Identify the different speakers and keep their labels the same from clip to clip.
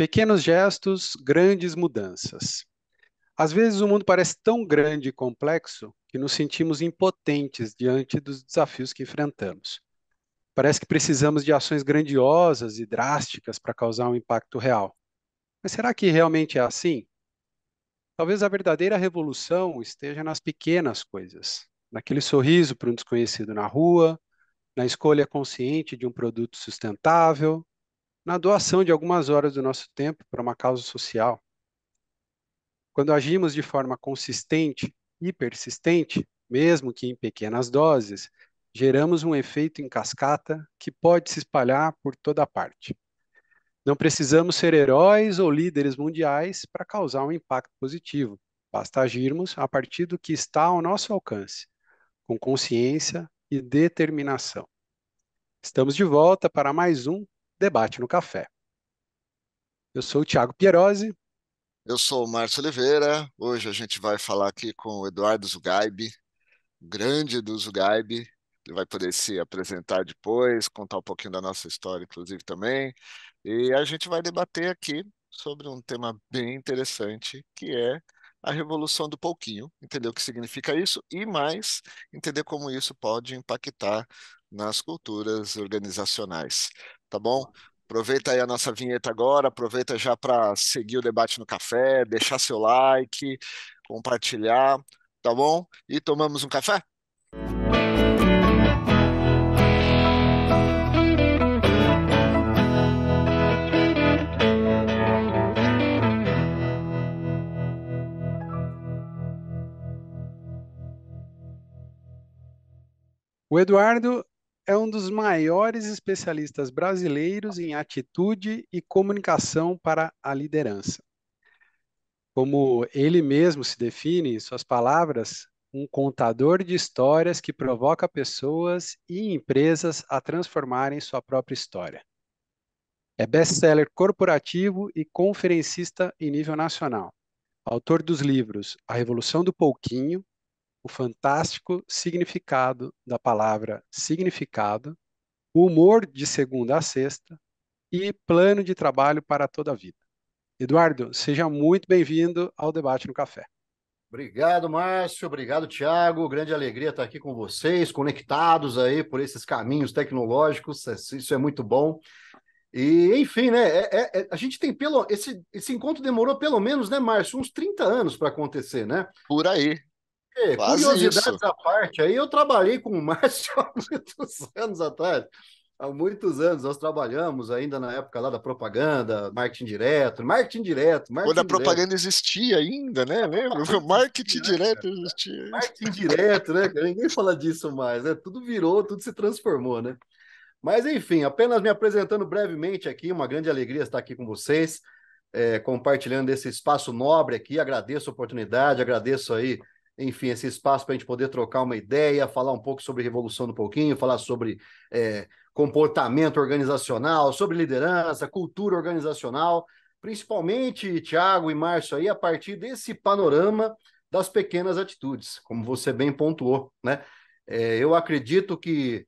Speaker 1: Pequenos gestos, grandes mudanças. Às vezes o mundo parece tão grande e complexo que nos sentimos impotentes diante dos desafios que enfrentamos. Parece que precisamos de ações grandiosas e drásticas para causar um impacto real. Mas será que realmente é assim? Talvez a verdadeira revolução esteja nas pequenas coisas, naquele sorriso para um desconhecido na rua, na escolha consciente de um produto sustentável, na doação de algumas horas do nosso tempo para uma causa social. Quando agimos de forma consistente e persistente, mesmo que em pequenas doses, geramos um efeito em cascata que pode se espalhar por toda parte. Não precisamos ser heróis ou líderes mundiais para causar um impacto positivo. Basta agirmos a partir do que está ao nosso alcance, com consciência e determinação. Estamos de volta para mais um Debate no Café. Eu sou o Thiago Pierosi.
Speaker 2: Eu sou o Márcio Oliveira. Hoje a gente vai falar aqui com o Eduardo Zugaib, o grande Edu Zugaib. Ele vai poder se apresentar depois, contar um pouquinho da nossa história, inclusive, também. E a gente vai debater aqui sobre um tema bem interessante, que é a revolução do pouquinho, entender o que significa isso e mais, entender como isso pode impactar nas culturas organizacionais. Tá bom? Aproveita aí a nossa vinheta agora, aproveita já para seguir o debate no café, deixar seu like, compartilhar, tá bom? E tomamos um café?
Speaker 1: O Eduardo é um dos maiores especialistas brasileiros em atitude e comunicação para a liderança. Como ele mesmo se define em suas palavras, um contador de histórias que provoca pessoas e empresas a transformarem sua própria história. É best-seller corporativo e conferencista em nível nacional. Autor dos livros A Revolução do Pouquinho, O Fantástico Significado da Palavra Significado, O Humor de Segunda a Sexta e Plano de Trabalho para toda a Vida. Eduardo, seja muito bem-vindo ao Debate no Café.
Speaker 3: Obrigado, Márcio. Obrigado, Thiago. Grande alegria estar aqui com vocês, conectados aí por esses caminhos tecnológicos. Isso é muito bom. E, enfim, né? A gente tem esse encontro demorou pelo menos, né, Márcio, uns 30 anos para acontecer, né?
Speaker 2: Por aí, quase isso.
Speaker 3: Curiosidades à parte, aí eu trabalhei com o Márcio há muitos anos atrás. Há muitos anos nós trabalhamos ainda na época lá da propaganda,
Speaker 2: Quando a
Speaker 3: marketing direto.
Speaker 2: propaganda existia ainda, né? Lembra? O marketing direto existia.
Speaker 3: Marketing direto, né? Ninguém fala disso mais, né? Tudo virou, tudo se transformou, né? Mas, enfim, apenas me apresentando brevemente aqui, uma grande alegria estar aqui com vocês, compartilhando esse espaço nobre aqui. Agradeço a oportunidade, agradeço aí, enfim, esse espaço para a gente poder trocar uma ideia, falar um pouco sobre Revolução do Pouquinho, falar sobre comportamento organizacional, sobre liderança, cultura organizacional, principalmente, Thiago e Márcio, aí, a partir desse panorama das pequenas atitudes, como você bem pontuou, né? Eu acredito que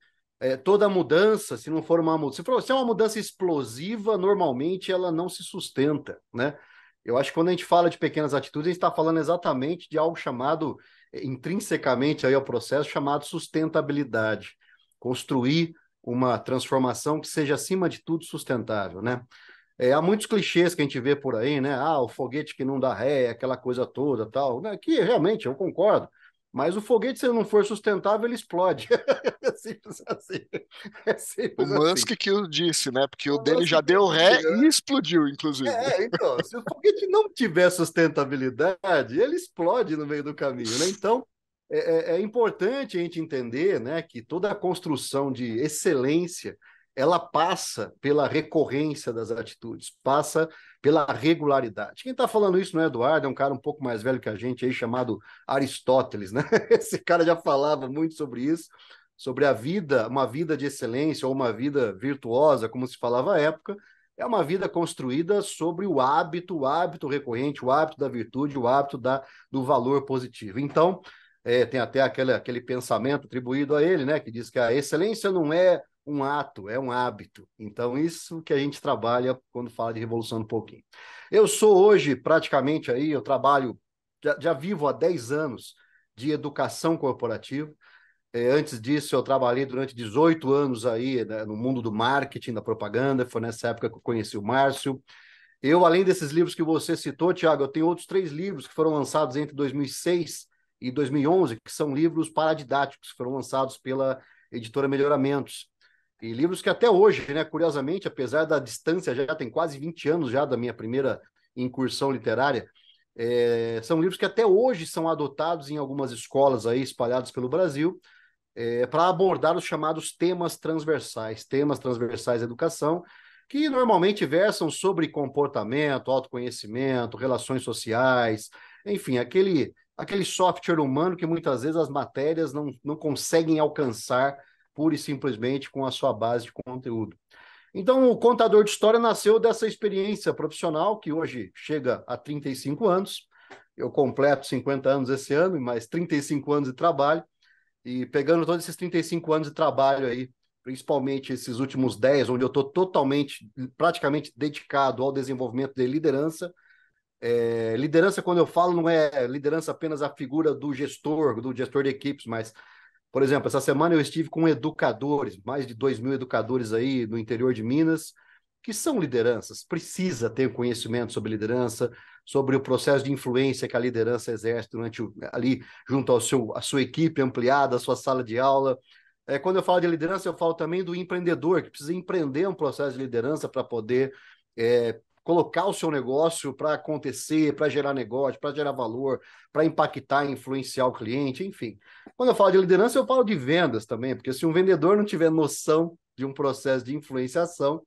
Speaker 3: toda mudança, se não for uma mudança, se é uma mudança explosiva, normalmente ela não se sustenta, né? Eu acho que quando a gente fala de pequenas atitudes, a gente está falando exatamente de algo chamado, intrinsecamente aí ao processo, chamado sustentabilidade. Construir uma transformação que seja, acima de tudo, sustentável, né? Há muitos clichês que a gente vê por aí, né? Ah, o foguete que não dá ré, aquela coisa toda, tal, né? Que realmente eu concordo. Mas o foguete, se ele não for sustentável, ele explode. É simples assim. É
Speaker 2: O
Speaker 3: simples assim.
Speaker 2: Musk que o disse, né? Porque o dele
Speaker 3: Nossa,
Speaker 2: já deu ré e explodiu, inclusive.
Speaker 3: então, se o foguete não tiver sustentabilidade, ele explode no meio do caminho, né? Então, é importante a gente entender, né, que toda a construção de excelência, ela passa pela recorrência das atitudes, passa pela regularidade. Quem está falando isso não é Eduardo, é um cara um pouco mais velho que a gente aí, chamado Aristóteles, né? Esse cara já falava muito sobre isso, sobre a vida, uma vida de excelência ou uma vida virtuosa, como se falava à época, é uma vida construída sobre o hábito recorrente, o hábito da virtude, o hábito do valor positivo. Então, tem até aquele pensamento atribuído a ele, né, que diz que a excelência não é um ato, é um hábito. Então, isso que a gente trabalha quando fala de revolução do pouquinho. Eu sou hoje, praticamente aí, eu trabalho, já vivo há 10 anos de educação corporativa. Antes disso, eu trabalhei durante 18 anos aí, né, no mundo do marketing, da propaganda. Foi nessa época que eu conheci o Márcio. Eu, além desses livros que você citou, Tiago, eu tenho outros 3 livros que foram lançados entre 2006 e 2011, que são livros paradidáticos, que foram lançados pela editora Melhoramentos. E livros que até hoje, né, curiosamente, apesar da distância, já tem quase 20 anos já da minha primeira incursão literária, são livros que até hoje são adotados em algumas escolas aí espalhadas pelo Brasil, para abordar os chamados temas transversais da educação, que normalmente versam sobre comportamento, autoconhecimento, relações sociais, enfim, aquele software humano que muitas vezes as matérias não conseguem alcançar pura e simplesmente com a sua base de conteúdo. Então, o contador de história nasceu dessa experiência profissional, que hoje chega a 35 anos. Eu completo 50 anos esse ano, e mais 35 anos de trabalho. E pegando todos esses 35 anos de trabalho aí, principalmente esses últimos 10, onde eu estou praticamente dedicado ao desenvolvimento de liderança. Liderança, quando eu falo, não é liderança apenas a figura do gestor de equipes, mas, por exemplo, essa semana eu estive com educadores, mais de 2.000 educadores aí no interior de Minas, que são lideranças, precisa ter conhecimento sobre liderança, sobre o processo de influência que a liderança exerce ali junto à sua equipe ampliada, à sua sala de aula. Quando eu falo de liderança, eu falo também do empreendedor, que precisa empreender um processo de liderança para poder colocar o seu negócio para acontecer, para gerar negócio, para gerar valor, para impactar e influenciar o cliente, enfim. Quando eu falo de liderança, eu falo de vendas também, porque se um vendedor não tiver noção de um processo de influenciação,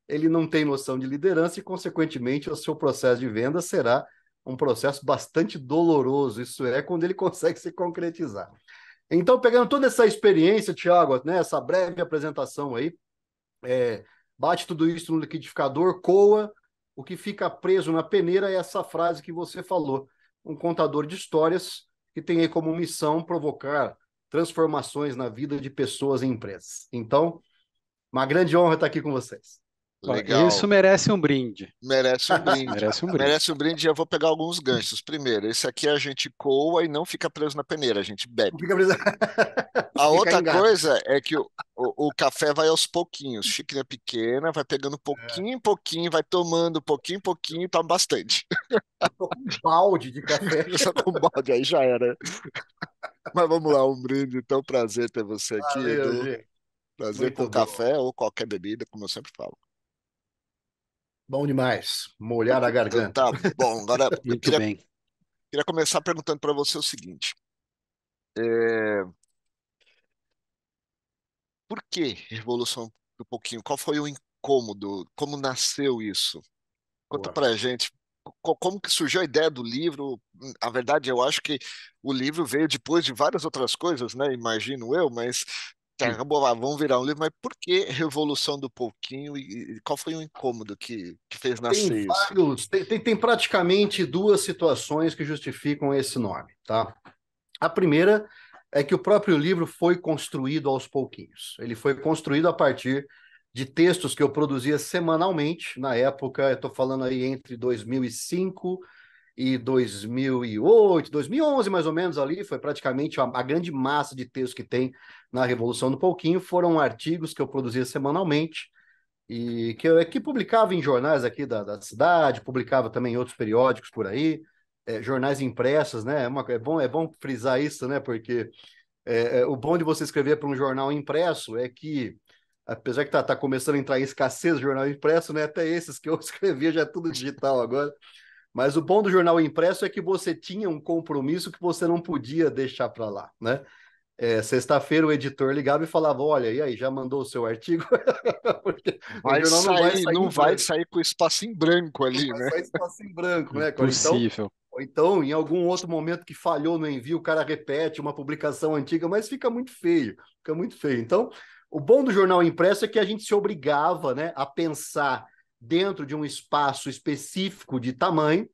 Speaker 3: ele não tem noção de liderança e, consequentemente, o seu processo de venda será um processo bastante doloroso, isso quando ele consegue se concretizar. Então, pegando toda essa experiência, Tiago, né, essa breve apresentação aí, bate tudo isso no liquidificador, coa, o que fica preso na peneira é essa frase que você falou, um contador de histórias que tem aí como missão provocar transformações na vida de pessoas e empresas. Então, uma grande honra estar aqui com vocês.
Speaker 1: Isso
Speaker 2: Legal.
Speaker 1: merece um brinde.
Speaker 2: Merece um brinde.
Speaker 1: Merece um brinde.
Speaker 2: Merece um brinde e eu vou pegar alguns ganchos. Primeiro, esse aqui a gente coa e não fica preso na peneira, a gente bebe.
Speaker 3: Fica preso.
Speaker 2: A outra
Speaker 3: engano.
Speaker 2: coisa é que o café vai aos pouquinhos, xícara pequena, vai pegando pouquinho em pouquinho, vai tomando pouquinho em pouquinho, toma bastante.
Speaker 3: Eu tô com um balde de café.
Speaker 2: Já com balde aí já era. Mas vamos lá, um brinde. Então, prazer ter você aqui,
Speaker 3: Valeu,
Speaker 2: Edu.
Speaker 3: gente.
Speaker 2: Prazer
Speaker 3: Muito
Speaker 2: com
Speaker 3: bom.
Speaker 2: café ou qualquer bebida, como eu sempre falo.
Speaker 3: Bom demais. Molhar a
Speaker 2: Então,
Speaker 3: garganta.
Speaker 2: tá bom. Agora, eu
Speaker 1: Muito bem.
Speaker 2: queria começar perguntando para você o seguinte. É, por que Revolução do Pouquinho? Qual foi o incômodo? Como nasceu isso? Conta
Speaker 3: Boa.
Speaker 2: pra gente. Como que surgiu a ideia do livro? A verdade, eu acho que o livro veio depois de várias outras coisas, né? Imagino eu, mas acabou lá, vamos virar um livro. Mas por que Revolução do Pouquinho? E qual foi o incômodo que fez nascer isso?
Speaker 3: Tem praticamente 2 situações que justificam esse nome, tá? A primeira é que o próprio livro foi construído aos pouquinhos. Ele foi construído a partir de textos que eu produzia semanalmente. Na época, eu estou falando aí entre 2005 e 2008, 2011 mais ou menos ali, foi praticamente a grande massa de textos que tem na Revolução do Pouquinho, foram artigos que eu produzia semanalmente e que publicava em jornais aqui da cidade, publicava também em outros periódicos por aí, jornais impressos, né? É bom frisar isso, né? Porque o bom de você escrever para um jornal impresso é que, apesar que tá começando a entrar em escassez de jornal impresso, né? Até esses que eu escrevia já é tudo digital agora. Mas o bom do jornal impresso é que você tinha um compromisso que você não podia deixar para lá, né? Sexta-feira o editor ligava e falava: olha, e aí, já mandou o seu artigo? Porque o
Speaker 2: Vai
Speaker 3: jornal não vai
Speaker 2: sair,
Speaker 3: sair
Speaker 2: não
Speaker 3: em
Speaker 2: vai
Speaker 3: branco,
Speaker 2: sair com espaço em branco
Speaker 3: não
Speaker 2: ali,
Speaker 3: vai
Speaker 2: né?
Speaker 3: sair espaço em branco, né, cara?
Speaker 1: Impossível.
Speaker 3: Ou então, em algum outro momento que falhou no envio, o cara repete uma publicação antiga, mas fica muito feio, fica muito feio. Então, o bom do jornal impresso é que a gente se obrigava, né, a pensar dentro de um espaço específico de tamanho.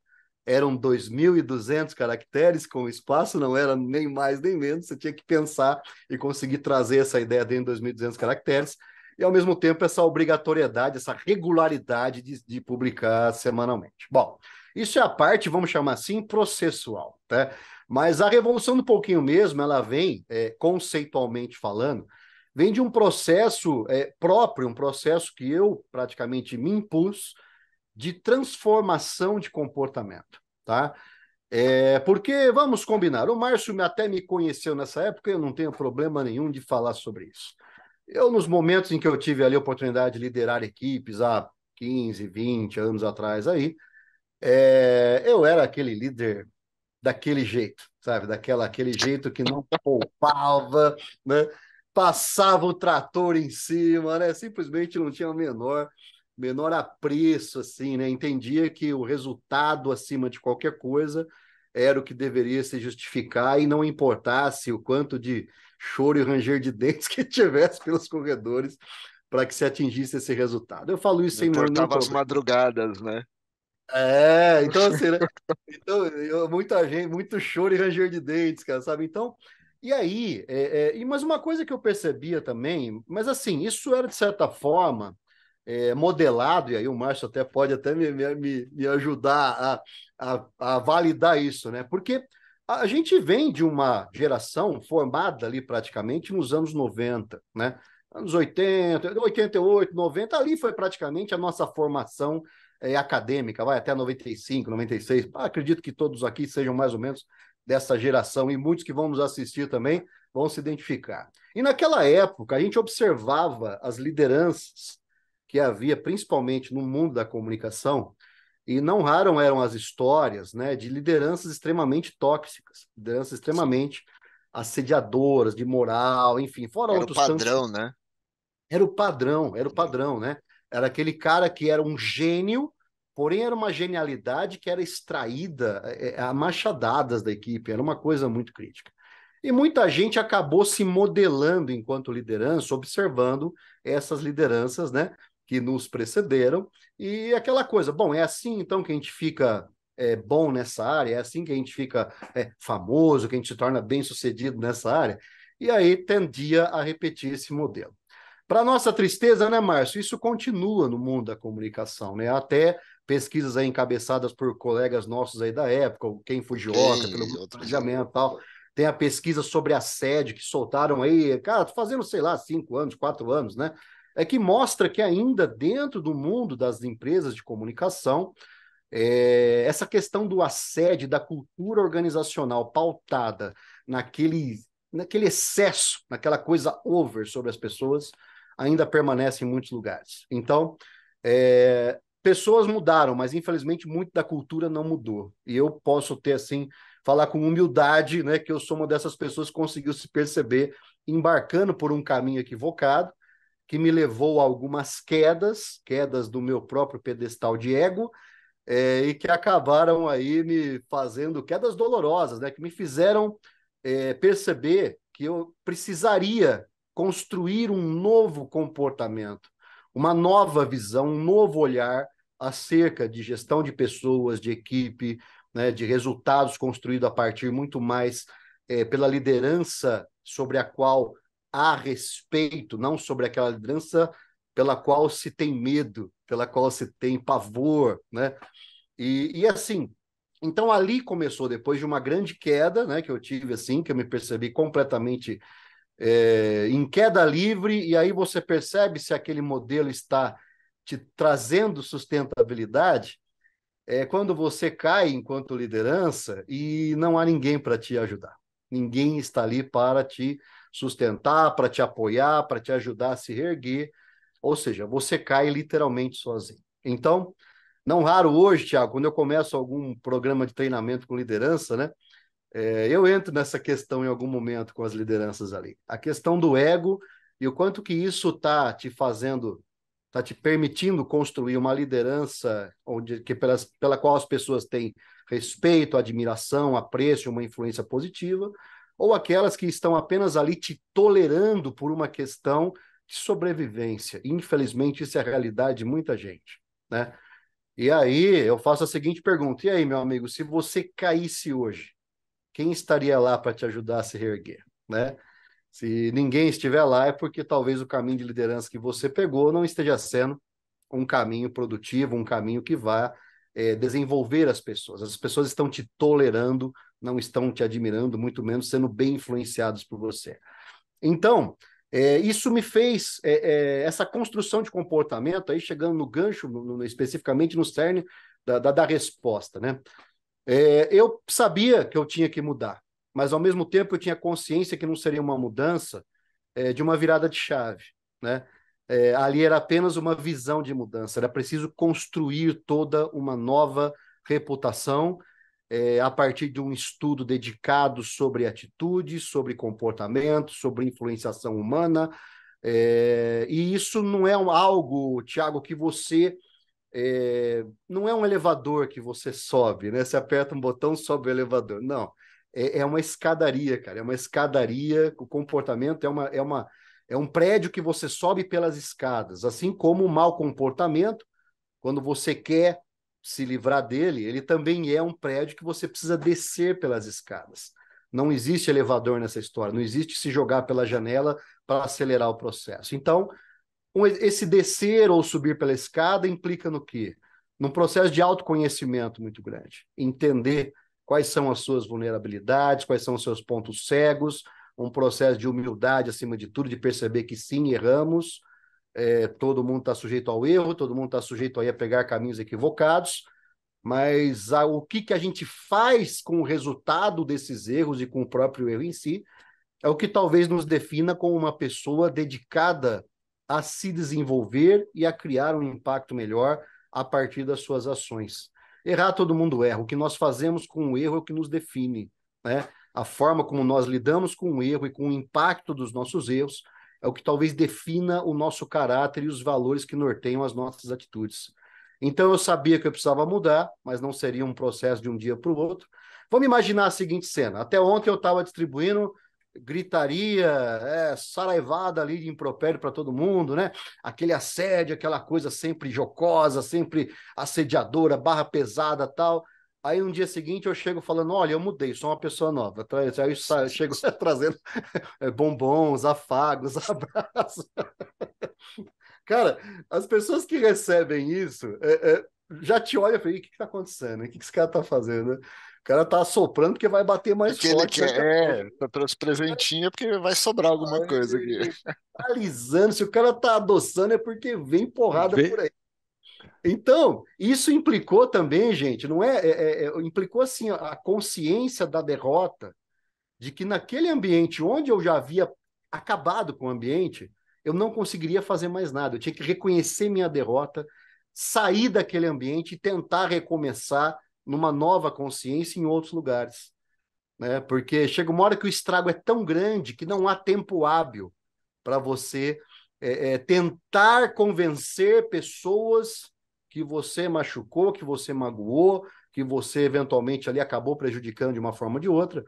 Speaker 3: Eram 2.200 caracteres com espaço, não era nem mais nem menos, você tinha que pensar e conseguir trazer essa ideia dentro de 2.200 caracteres. e, ao mesmo tempo, essa obrigatoriedade, essa regularidade de publicar semanalmente. Bom, isso é a parte, vamos chamar assim, processual, tá? Mas a revolução do pouquinho mesmo, ela vem, conceitualmente falando, vem de um processo próprio, um processo que eu praticamente me impus de transformação de comportamento, tá? Porque, vamos combinar, o Márcio até me conheceu nessa época, eu não tenho problema nenhum de falar sobre isso. Eu, nos momentos em que eu tive ali a oportunidade de liderar equipes há 15, 20 anos atrás aí, eu era aquele líder daquele jeito, sabe? Aquele jeito que não poupava, né? Passava o trator em cima, né? Simplesmente não tinha o menor apreço, assim, né? Entendia que o resultado acima de qualquer coisa era o que deveria se justificar e não importasse o quanto de choro e ranger de dentes que tivesse pelos corredores para que se atingisse esse resultado. Eu falo isso
Speaker 2: Não
Speaker 3: sem nenhum
Speaker 2: importava as
Speaker 3: problema.
Speaker 2: madrugadas, né?
Speaker 3: Então assim, né? Então, muita gente, muito choro e ranger de dentes, cara, sabe? Então, e aí, mas uma coisa que eu percebia também, mas assim, isso era de certa forma modelado, e aí o Márcio pode até me ajudar a validar isso, né? Porque a gente vem de uma geração formada ali praticamente nos anos 90, né? Anos 80, 88, 90, ali foi praticamente a nossa formação acadêmica, vai até 95, 96. Acredito que todos aqui sejam mais ou menos dessa geração e muitos que vão nos assistir também vão se identificar. E naquela época, a gente observava as lideranças que havia, principalmente no mundo da comunicação, e não raro eram as histórias, né, de lideranças extremamente tóxicas, lideranças
Speaker 2: Sim.
Speaker 3: extremamente assediadoras, de moral, enfim, fora
Speaker 2: Era o
Speaker 3: outros tantos.
Speaker 2: padrão, né?
Speaker 3: Era o padrão, né? Era aquele cara que era um gênio, porém era uma genialidade que era extraída a machadadas da equipe, era uma coisa muito crítica. E muita gente acabou se modelando enquanto liderança, observando essas lideranças, né, que nos precederam, e aquela coisa, bom, é assim então que a gente fica bom nessa área, é assim que a gente fica famoso, que a gente se torna bem-sucedido nessa área, e aí tendia a repetir esse modelo. Para nossa tristeza, né, Márcio, isso continua no mundo da comunicação, né? Até pesquisas aí encabeçadas por colegas nossos aí da época, o Ken
Speaker 2: O
Speaker 3: Fujioka,
Speaker 2: Ken
Speaker 3: pelo
Speaker 2: e
Speaker 3: Grupo de
Speaker 2: outros aí.
Speaker 3: Planejamento e tal. Tem a pesquisa sobre assédio que soltaram aí, cara, fazendo, sei lá, 5 anos, 4 anos, né? Que mostra que ainda dentro do mundo das empresas de comunicação, essa questão do assédio, da cultura organizacional pautada naquele excesso, naquela coisa over sobre as pessoas, ainda permanece em muitos lugares. Então, pessoas mudaram, mas infelizmente muito da cultura não mudou. E eu posso ter, assim, falar com humildade, né, que eu sou uma dessas pessoas que conseguiu se perceber embarcando por um caminho equivocado, que me levou a algumas quedas do meu próprio pedestal de ego, e que acabaram aí me fazendo quedas dolorosas, né, que me fizeram perceber que eu precisaria construir um novo comportamento, uma nova visão, um novo olhar acerca de gestão de pessoas, de equipe, né, de resultados construídos a partir muito mais pela liderança sobre a qual há respeito, não sobre aquela liderança pela qual se tem medo, pela qual se tem pavor, né? E assim, então ali começou, depois de uma grande queda, né, que eu tive assim, que eu me percebi completamente em queda livre, e aí você percebe se aquele modelo está te trazendo sustentabilidade, quando você cai enquanto liderança e não há ninguém para te ajudar. Ninguém está ali para te sustentar, para te apoiar, para te ajudar a se reerguer, ou seja, você cai literalmente sozinho. Então, não raro hoje, Thiago, quando eu começo algum programa de treinamento com liderança, né? Eu entro nessa questão em algum momento com as lideranças ali. A questão do ego e o quanto que isso está te fazendo, está te permitindo construir uma liderança pela qual as pessoas têm respeito, admiração, apreço, uma influência positiva, ou aquelas que estão apenas ali te tolerando por uma questão de sobrevivência. Infelizmente, isso é a realidade de muita gente, né? E aí eu faço a seguinte pergunta: e aí, meu amigo, se você caísse hoje, quem estaria lá para te ajudar a se reerguer, né? Se ninguém estiver lá, é porque talvez o caminho de liderança que você pegou não esteja sendo um caminho produtivo, um caminho que vá desenvolver as pessoas. As pessoas estão te tolerando, não estão te admirando, muito menos sendo bem influenciados por você. Então, isso me fez, essa construção de comportamento, aí chegando no gancho, especificamente no cerne da resposta, né? Eu sabia que eu tinha que mudar, mas ao mesmo tempo eu tinha consciência que não seria uma mudança de uma virada de chave, né? Ali era apenas uma visão de mudança, era preciso construir toda uma nova reputação a partir de um estudo dedicado sobre atitudes, sobre comportamento, sobre influenciação humana, e isso não é algo, Thiago, que você não é um elevador que você sobe, né? Você aperta um botão, sobe o elevador. Não. É uma escadaria, cara. É uma escadaria. O comportamento é um prédio que você sobe pelas escadas. Assim como o mau comportamento, quando você quer se livrar dele, ele também é um prédio que você precisa descer pelas escadas. Não existe elevador nessa história. Não existe se jogar pela janela para acelerar o processo. Então, esse descer ou subir pela escada implica no quê? Num processo de autoconhecimento muito grande. Entender quais são as suas vulnerabilidades, quais são os seus pontos cegos, um processo de humildade, acima de tudo, de perceber que sim, erramos, todo mundo está sujeito ao erro, todo mundo está sujeito aí a pegar caminhos equivocados, mas o que a gente faz com o resultado desses erros e com o próprio erro em si é o que talvez nos defina como uma pessoa dedicada a se desenvolver e a criar um impacto melhor a partir das suas ações. Errar, todo mundo erra. O que nós fazemos com o erro é o que nos define, né? A forma como nós lidamos com o erro e com o impacto dos nossos erros é o que talvez defina o nosso caráter e os valores que norteiam as nossas atitudes. Então eu sabia que eu precisava mudar, mas não seria um processo de um dia para o outro. Vamos imaginar a seguinte cena. Até ontem eu estava distribuindo gritaria, saraivada ali de impropério para todo mundo, né? Aquele assédio, aquela coisa sempre jocosa, sempre assediadora, barra pesada, tal. Aí no dia seguinte eu chego falando, olha, eu mudei, sou uma pessoa nova. Aí eu chego trazendo bombons, afagos, abraços. Cara, as pessoas que recebem isso já te olham e falam, o que está acontecendo? O que esse cara está fazendo? O cara tá assoprando porque vai bater mais
Speaker 2: Porque ele
Speaker 3: forte daqui a pouco.
Speaker 2: quer, trouxe presentinho, porque vai sobrar alguma coisa aqui.
Speaker 3: Ele tá alisando, se o cara tá adoçando é porque vem porrada por aí. Então, isso implicou também, gente, não implicou assim a consciência da derrota, de que naquele ambiente onde eu já havia acabado com o ambiente, eu não conseguiria fazer mais nada. Eu tinha que reconhecer minha derrota, sair daquele ambiente e tentar recomeçar numa nova consciência em outros lugares, né? Porque chega uma hora que o estrago é tão grande que não há tempo hábil para você tentar convencer pessoas que você machucou, que você magoou, que você eventualmente ali acabou prejudicando de uma forma ou de outra,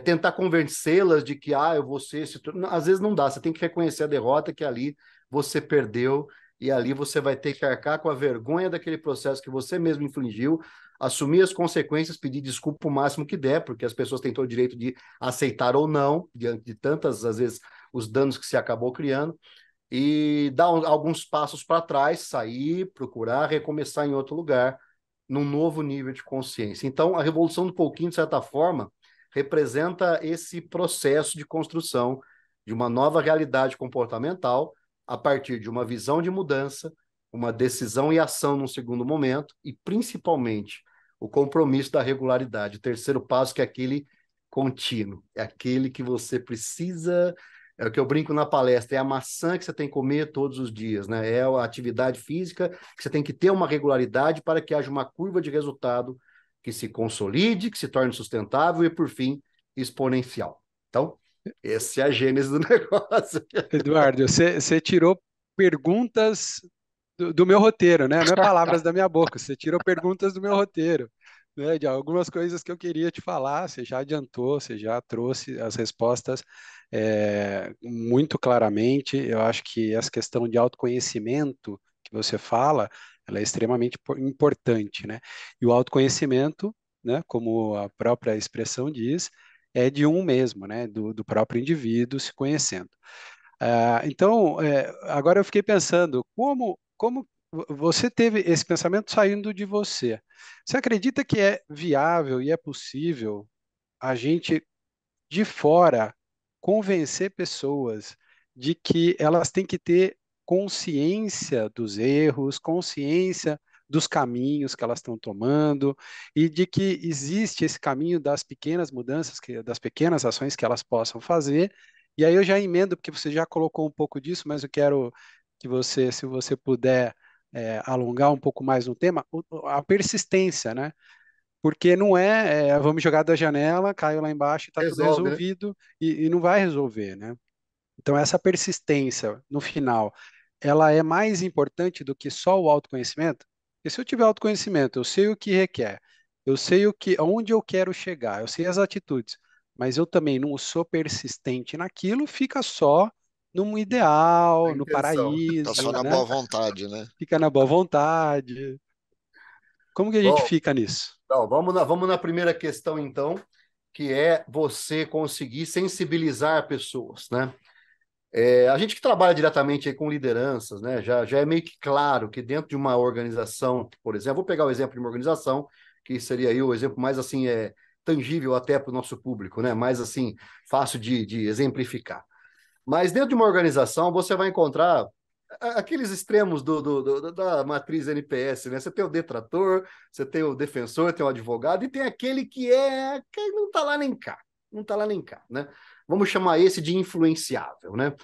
Speaker 3: tentar convencê-las de que eu vou ser... Às vezes não dá, você tem que reconhecer a derrota, que ali você perdeu e ali você vai ter que arcar com a vergonha daquele processo que você mesmo infligiu, assumir as consequências, pedir desculpa o máximo que der, porque as pessoas têm todo o direito de aceitar ou não, diante de tantas, às vezes, os danos que se acabou criando, e dar alguns passos para trás, sair, procurar recomeçar em outro lugar, num novo nível de consciência. Então, a Revolução do Pouquinho, de certa forma, representa esse processo de construção de uma nova realidade comportamental a partir de uma visão de mudança, uma decisão e ação num segundo momento, e principalmente o compromisso da regularidade. O terceiro passo, que é aquele contínuo, é aquele que você precisa, é o que eu brinco na palestra, é a maçã que você tem que comer todos os dias, né? É a atividade física que você tem que ter uma regularidade para que haja uma curva de resultado que se consolide, que se torne sustentável e, por fim, exponencial. Então, essa é a gênese do negócio.
Speaker 1: Eduardo, você tirou perguntas do meu roteiro, né? Não é palavras da minha boca, você tirou perguntas do meu roteiro, né? De algumas coisas que eu queria te falar, você já adiantou, você já trouxe as respostas muito claramente. Eu acho que essa questão de autoconhecimento que você fala, ela é extremamente importante, né? E o autoconhecimento, né, como a própria expressão diz, é de um mesmo, né? Do próprio indivíduo se conhecendo. Então, agora eu fiquei pensando, como você teve esse pensamento saindo de você? Você acredita que é viável e é possível a gente de fora convencer pessoas de que elas têm que ter consciência dos erros, consciência dos caminhos que elas estão tomando e de que existe esse caminho das pequenas mudanças, das pequenas ações que elas possam fazer. E aí eu já emendo, porque você já colocou um pouco disso, mas eu quero que você, se você puder, alongar um pouco mais no tema, a persistência, né? Porque não vamos jogar da janela, caiu lá embaixo e está tudo
Speaker 3: Resolve, né?
Speaker 1: resolvido e não vai resolver, né? Então, essa persistência, no final, ela é mais importante do que só o autoconhecimento? Porque se eu tiver autoconhecimento, eu sei o que requer, eu sei onde eu quero chegar, eu sei as atitudes, mas eu também não sou persistente naquilo, fica só num
Speaker 3: A
Speaker 1: ideal, no
Speaker 3: intenção.
Speaker 2: Tá só
Speaker 1: paraíso,
Speaker 2: na
Speaker 1: né?
Speaker 2: boa vontade, né?
Speaker 1: Fica na boa vontade. Como que a gente
Speaker 3: Bom,
Speaker 1: fica nisso?
Speaker 3: então, vamos na primeira questão, então, que é você conseguir sensibilizar pessoas, né? A gente que trabalha diretamente aí com lideranças, né, já é meio que claro que dentro de uma organização, por exemplo, vou pegar o exemplo de uma organização, que seria aí o exemplo mais assim tangível até para o nosso público, né, mais assim fácil de exemplificar. Mas dentro de uma organização você vai encontrar aqueles extremos da matriz NPS, né? Você tem o detrator, você tem o defensor, tem o advogado e tem aquele que não está lá nem cá, não está lá nem cá, né? Vamos chamar esse de influenciável, né?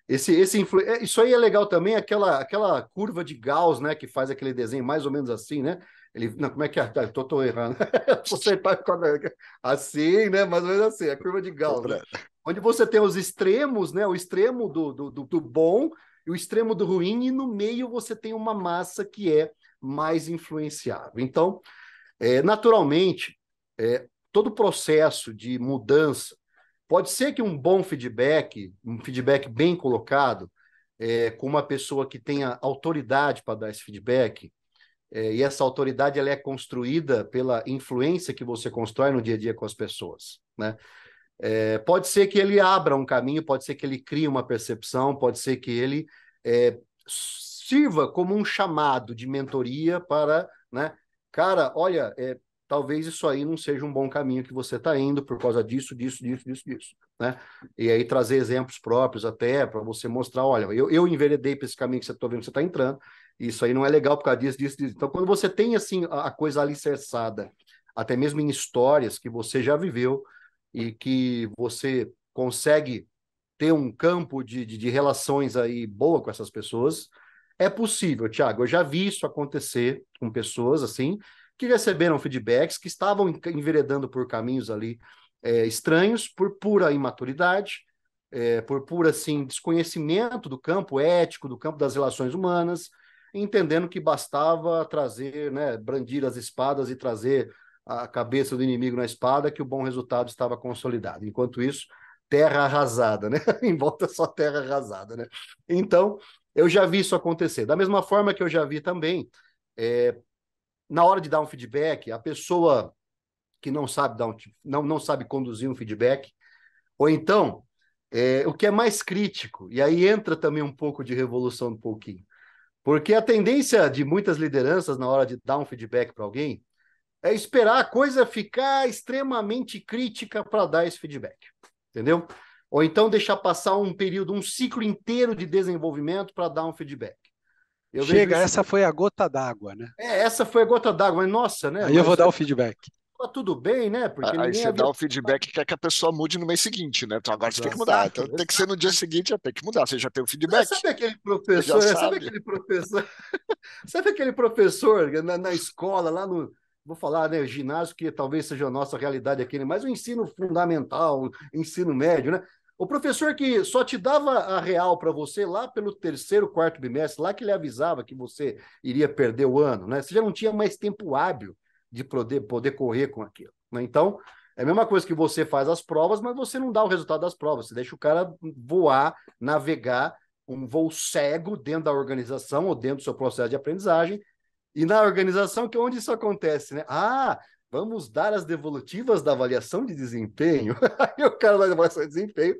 Speaker 3: Isso aí é legal também, aquela curva de Gauss, né? Que faz aquele desenho mais ou menos assim, né? Não, como é que é? Tô errando. Você tá assim, né? Mais ou menos assim, a curva de Gauss, né? Onde você tem os extremos, né? O extremo do bom e o extremo do ruim, e no meio você tem uma massa que é mais influenciável. Então, naturalmente, todo processo de mudança pode ser que um feedback bem colocado, com uma pessoa que tenha autoridade para dar esse feedback, e essa autoridade ela é construída pela influência que você constrói no dia a dia com as pessoas, né? Pode ser que ele abra um caminho, pode ser que ele crie uma percepção, pode ser que ele sirva como um chamado de mentoria para, né? Cara, olha, talvez isso aí não seja um bom caminho que você está indo por causa disso, né? E aí trazer exemplos próprios até para você mostrar, olha, eu enveredei para esse caminho que você está vendo que você está entrando, isso aí não é legal por causa disso. Então, quando você tem assim a coisa alicerçada, até mesmo em histórias que você já viveu, e que você consegue ter um campo de relações aí boa com essas pessoas, é possível, Thiago. Eu já vi isso acontecer com pessoas assim, que receberam feedbacks, que estavam enveredando por caminhos ali estranhos, por pura imaturidade, por pura assim, desconhecimento do campo ético, do campo das relações humanas, entendendo que bastava trazer, né, brandir as espadas e trazer a cabeça do inimigo na espada, que o bom resultado estava consolidado. Enquanto isso, terra arrasada, né? Em volta só terra arrasada, né? Então, eu já vi isso acontecer. Da mesma forma que eu já vi também, na hora de dar um feedback, a pessoa que não sabe não sabe conduzir um feedback, ou então, o que é mais crítico, e aí entra também um pouco de revolução um pouquinho, porque a tendência de muitas lideranças na hora de dar um feedback para alguém é esperar a coisa ficar extremamente crítica para dar esse feedback, entendeu? Ou então deixar passar um período, um ciclo inteiro de desenvolvimento para dar um feedback. Eu vejo
Speaker 1: Chega,
Speaker 3: isso.
Speaker 1: essa foi a gota d'água, né?
Speaker 3: Essa foi a gota d'água, mas nossa, né?
Speaker 1: Aí eu vou
Speaker 3: Mas
Speaker 1: dar o feedback.
Speaker 3: tá tudo bem, né? Porque
Speaker 2: Aí
Speaker 3: ninguém
Speaker 2: você dá
Speaker 3: havia.
Speaker 2: o feedback que quer que a pessoa mude no mês seguinte, né? Então agora você tem que mudar.
Speaker 3: Exato,
Speaker 2: Então tem que ser
Speaker 3: exato.
Speaker 2: no dia seguinte, já tem que mudar. Você já tem o
Speaker 3: Mas
Speaker 2: feedback,
Speaker 3: sabe aquele
Speaker 2: você já
Speaker 3: professor, sabe
Speaker 2: sabe.
Speaker 3: aquele professor, sabe aquele professor na escola, lá no, vou falar, né, ginásio, que talvez seja a nossa realidade aqui, né, mas o ensino fundamental, o ensino médio, né? O professor que só te dava a real para você lá pelo terceiro, quarto bimestre, lá que ele avisava que você iria perder o ano, né? Você já não tinha mais tempo hábil de poder correr com aquilo, né? Então, é a mesma coisa que você faz as provas, mas você não dá o resultado das provas, você deixa o cara voar, navegar um voo cego dentro da organização ou dentro do seu processo de aprendizagem. E na organização, que é onde isso acontece, né? Ah, Vamos dar as devolutivas da avaliação de desempenho. Aí o cara da avaliação de desempenho,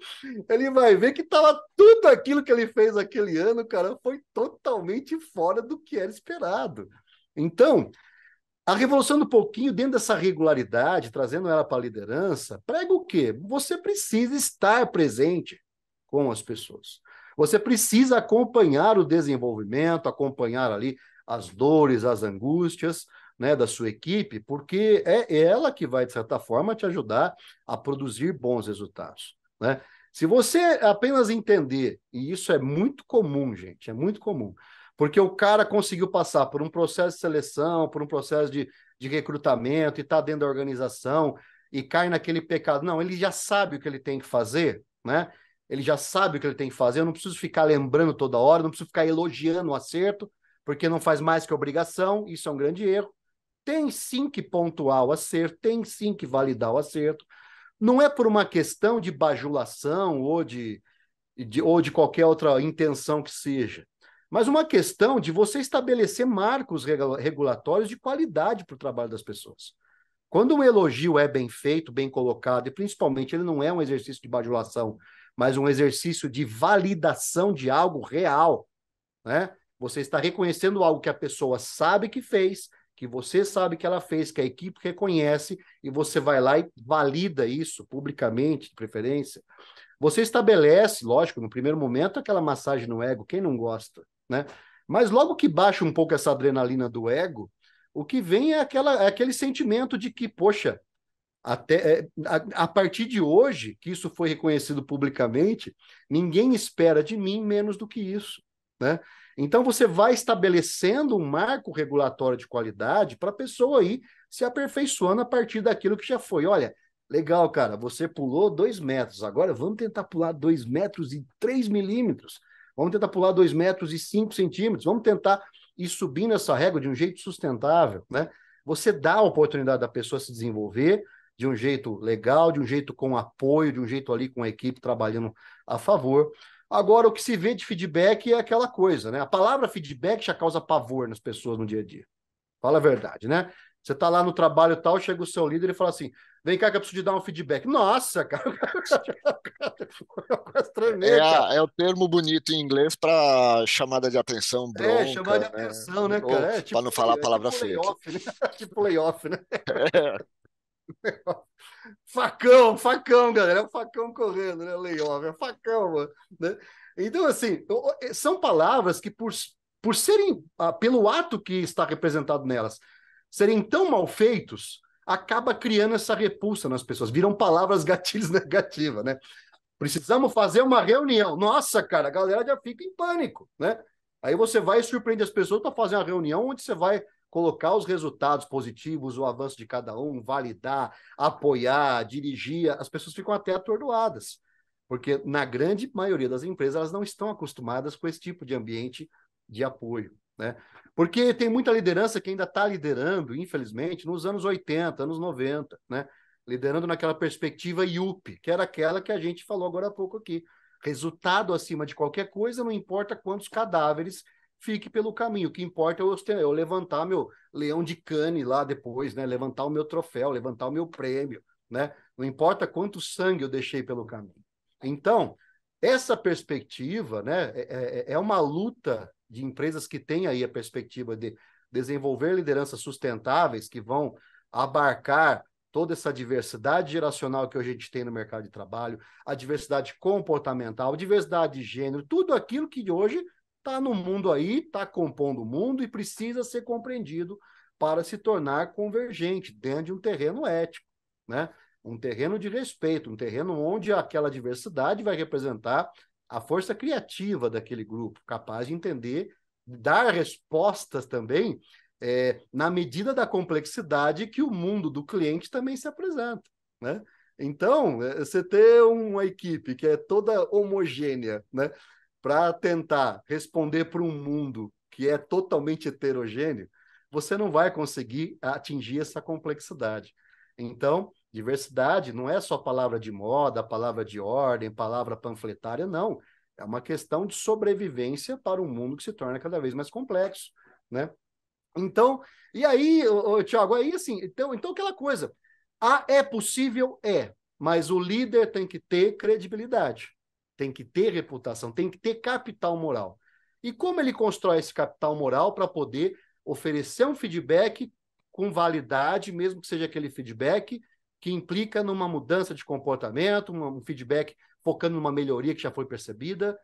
Speaker 3: ele vai ver que tava tudo aquilo que ele fez aquele ano, cara, foi totalmente fora do que era esperado. Então, a revolução do pouquinho, dentro dessa regularidade, trazendo ela para a liderança, prega o quê? Você precisa estar presente com as pessoas. Você precisa acompanhar o desenvolvimento, acompanhar ali as dores, as angústias, né, da sua equipe, porque é ela que vai, de certa forma, te ajudar a produzir bons resultados, né? Se você apenas entender, e isso é muito comum, gente, é muito comum, porque o cara conseguiu passar por um processo de seleção, por um processo de recrutamento, e está dentro da organização, e cai naquele pecado. Não, ele já sabe o que ele tem que fazer, né? Ele já sabe o que ele tem que fazer, eu não preciso ficar lembrando toda hora, não preciso ficar elogiando o acerto, porque não faz mais que obrigação, isso é um grande erro. Tem sim que pontuar o acerto, tem sim que validar o acerto. Não é por uma questão de bajulação ou de qualquer outra intenção que seja, mas uma questão de você estabelecer marcos regulatórios de qualidade para o trabalho das pessoas. Quando um elogio é bem feito, bem colocado, e principalmente ele não é um exercício de bajulação, mas um exercício de validação de algo real, né? Você está reconhecendo algo que a pessoa sabe que fez, que você sabe que ela fez, que a equipe reconhece, e você vai lá e valida isso publicamente, de preferência. Você estabelece, lógico, no primeiro momento, aquela massagem no ego, quem não gosta, né? Mas logo que baixa um pouco essa adrenalina do ego, o que vem é aquele sentimento de que, poxa, a partir de hoje, que isso foi reconhecido publicamente, ninguém espera de mim menos do que isso, né? Então você vai estabelecendo um marco regulatório de qualidade para a pessoa aí se aperfeiçoando a partir daquilo que já foi. Olha, legal, cara, você pulou 2 metros, agora vamos tentar pular 2 metros e 3 milímetros, vamos tentar pular 2 metros e 5 centímetros, vamos tentar ir subindo essa régua de um jeito sustentável, né? Você dá a oportunidade da pessoa se desenvolver de um jeito legal, de um jeito com apoio, de um jeito ali com a equipe trabalhando a favor. Agora, o que se vê de feedback é aquela coisa, né? A palavra feedback já causa pavor nas pessoas no dia a dia. Fala a verdade, né? Você tá lá no trabalho e tal, chega o seu líder e fala assim, vem cá que eu preciso te dar um feedback. Nossa, cara, quase tremer, cara.
Speaker 2: É o termo bonito em inglês para chamada de atenção,
Speaker 3: Chamar de
Speaker 2: bronca, né?
Speaker 3: atenção, né,
Speaker 2: Ou
Speaker 3: cara?
Speaker 2: para não falar a palavra
Speaker 3: Tipo
Speaker 2: feia aqui.
Speaker 3: layoff, né? Tipo layoff, né? Facão, facão, galera. É o facão correndo, né? Layoff, é facão, mano. Né? Então, assim, são palavras que, por serem, pelo ato que está representado nelas, serem tão mal feitos, acaba criando essa repulsa nas pessoas. Viram palavras gatilhos negativas, né? Precisamos fazer uma reunião. Nossa, cara, a galera já fica em pânico, né? Aí você vai e surpreende as pessoas para fazer uma reunião onde você vai colocar os resultados positivos, o avanço de cada um, validar, apoiar, dirigir. As pessoas ficam até atordoadas, porque na grande maioria das empresas elas não estão acostumadas com esse tipo de ambiente de apoio, né? Porque tem muita liderança que ainda está liderando, infelizmente, nos anos 80, anos 90, né? Liderando naquela perspectiva IUP, que era aquela que a gente falou agora há pouco aqui. Resultado acima de qualquer coisa, não importa quantos cadáveres fique pelo caminho. O que importa é eu levantar meu leão de cane lá depois, né? Levantar o meu troféu, levantar o meu prêmio, né? Não importa quanto sangue eu deixei pelo caminho. Então, essa perspectiva, né, é uma luta de empresas que têm aí a perspectiva de desenvolver lideranças sustentáveis que vão abarcar toda essa diversidade geracional que hoje a gente tem no mercado de trabalho, a diversidade comportamental, a diversidade de gênero, tudo aquilo que hoje está no mundo aí, está compondo o mundo e precisa ser compreendido para se tornar convergente dentro de um terreno ético, né? Um terreno de respeito, um terreno onde aquela diversidade vai representar a força criativa daquele grupo, capaz de entender, dar respostas também na medida da complexidade que o mundo do cliente também se apresenta, né? Então, você ter uma equipe que é toda homogênea, né, para tentar responder para um mundo que é totalmente heterogêneo, você não vai conseguir atingir essa complexidade. Então, diversidade não é só palavra de moda, palavra de ordem, palavra panfletária, não. É uma questão de sobrevivência para um mundo que se torna cada vez mais complexo, né? Então, e aí, Thiago, aí assim, então aquela coisa, é possível? É, mas o líder tem que ter credibilidade, tem que ter reputação, tem que ter capital moral. E como ele constrói esse capital moral para poder oferecer um feedback com validade, mesmo que seja aquele feedback que implica numa mudança de comportamento, um feedback focando numa melhoria que já foi percebida.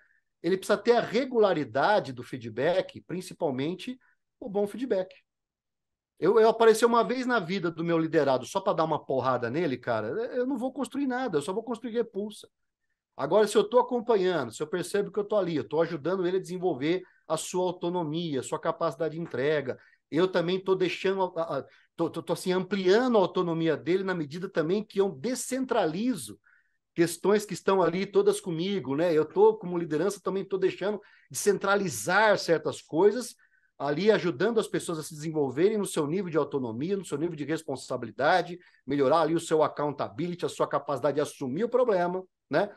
Speaker 3: Ele precisa ter a regularidade do feedback, principalmente o bom feedback. Eu apareci uma vez na vida do meu liderado só para dar uma porrada nele, cara, eu não vou construir nada, eu só vou construir repulsa. Agora, se eu estou acompanhando, se eu percebo que eu estou ali, eu estou ajudando ele a desenvolver a sua autonomia, a sua capacidade de entrega, eu também estou deixando, estou assim, ampliando a autonomia dele na medida também que eu descentralizo questões que estão ali todas comigo, né? Eu estou, como liderança, também estou deixando de centralizar certas coisas, ali ajudando as pessoas a se desenvolverem no seu nível de autonomia, no seu nível de responsabilidade, melhorar ali o seu accountability, a sua capacidade de assumir o problema, né?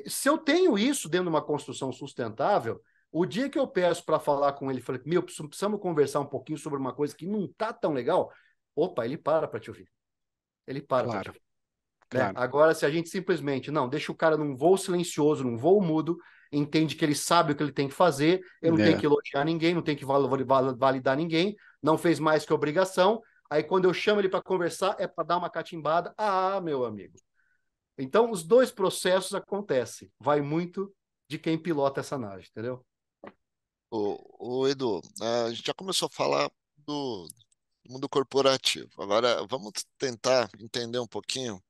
Speaker 3: Se eu tenho isso dentro de uma construção sustentável, o dia que eu peço para falar com ele, falei, meu, precisamos conversar um pouquinho sobre uma coisa que não está tão legal, opa, ele para te ouvir. Ele para te
Speaker 1: Claro,
Speaker 3: ouvir. Né?
Speaker 1: claro.
Speaker 3: Agora, se a gente simplesmente, não, deixa o cara num voo silencioso, num voo mudo, entende que ele sabe o que ele tem que fazer, eu não tenho
Speaker 1: É,
Speaker 3: que elogiar ninguém, não tenho que validar ninguém, não fez mais que obrigação, aí quando eu chamo ele para conversar, é para dar uma catimbada, meu amigo. Então, os dois processos acontecem, vai muito de quem pilota essa nave, entendeu?
Speaker 2: O Edu, a gente já começou a falar do mundo corporativo. Agora, vamos tentar entender um pouquinho.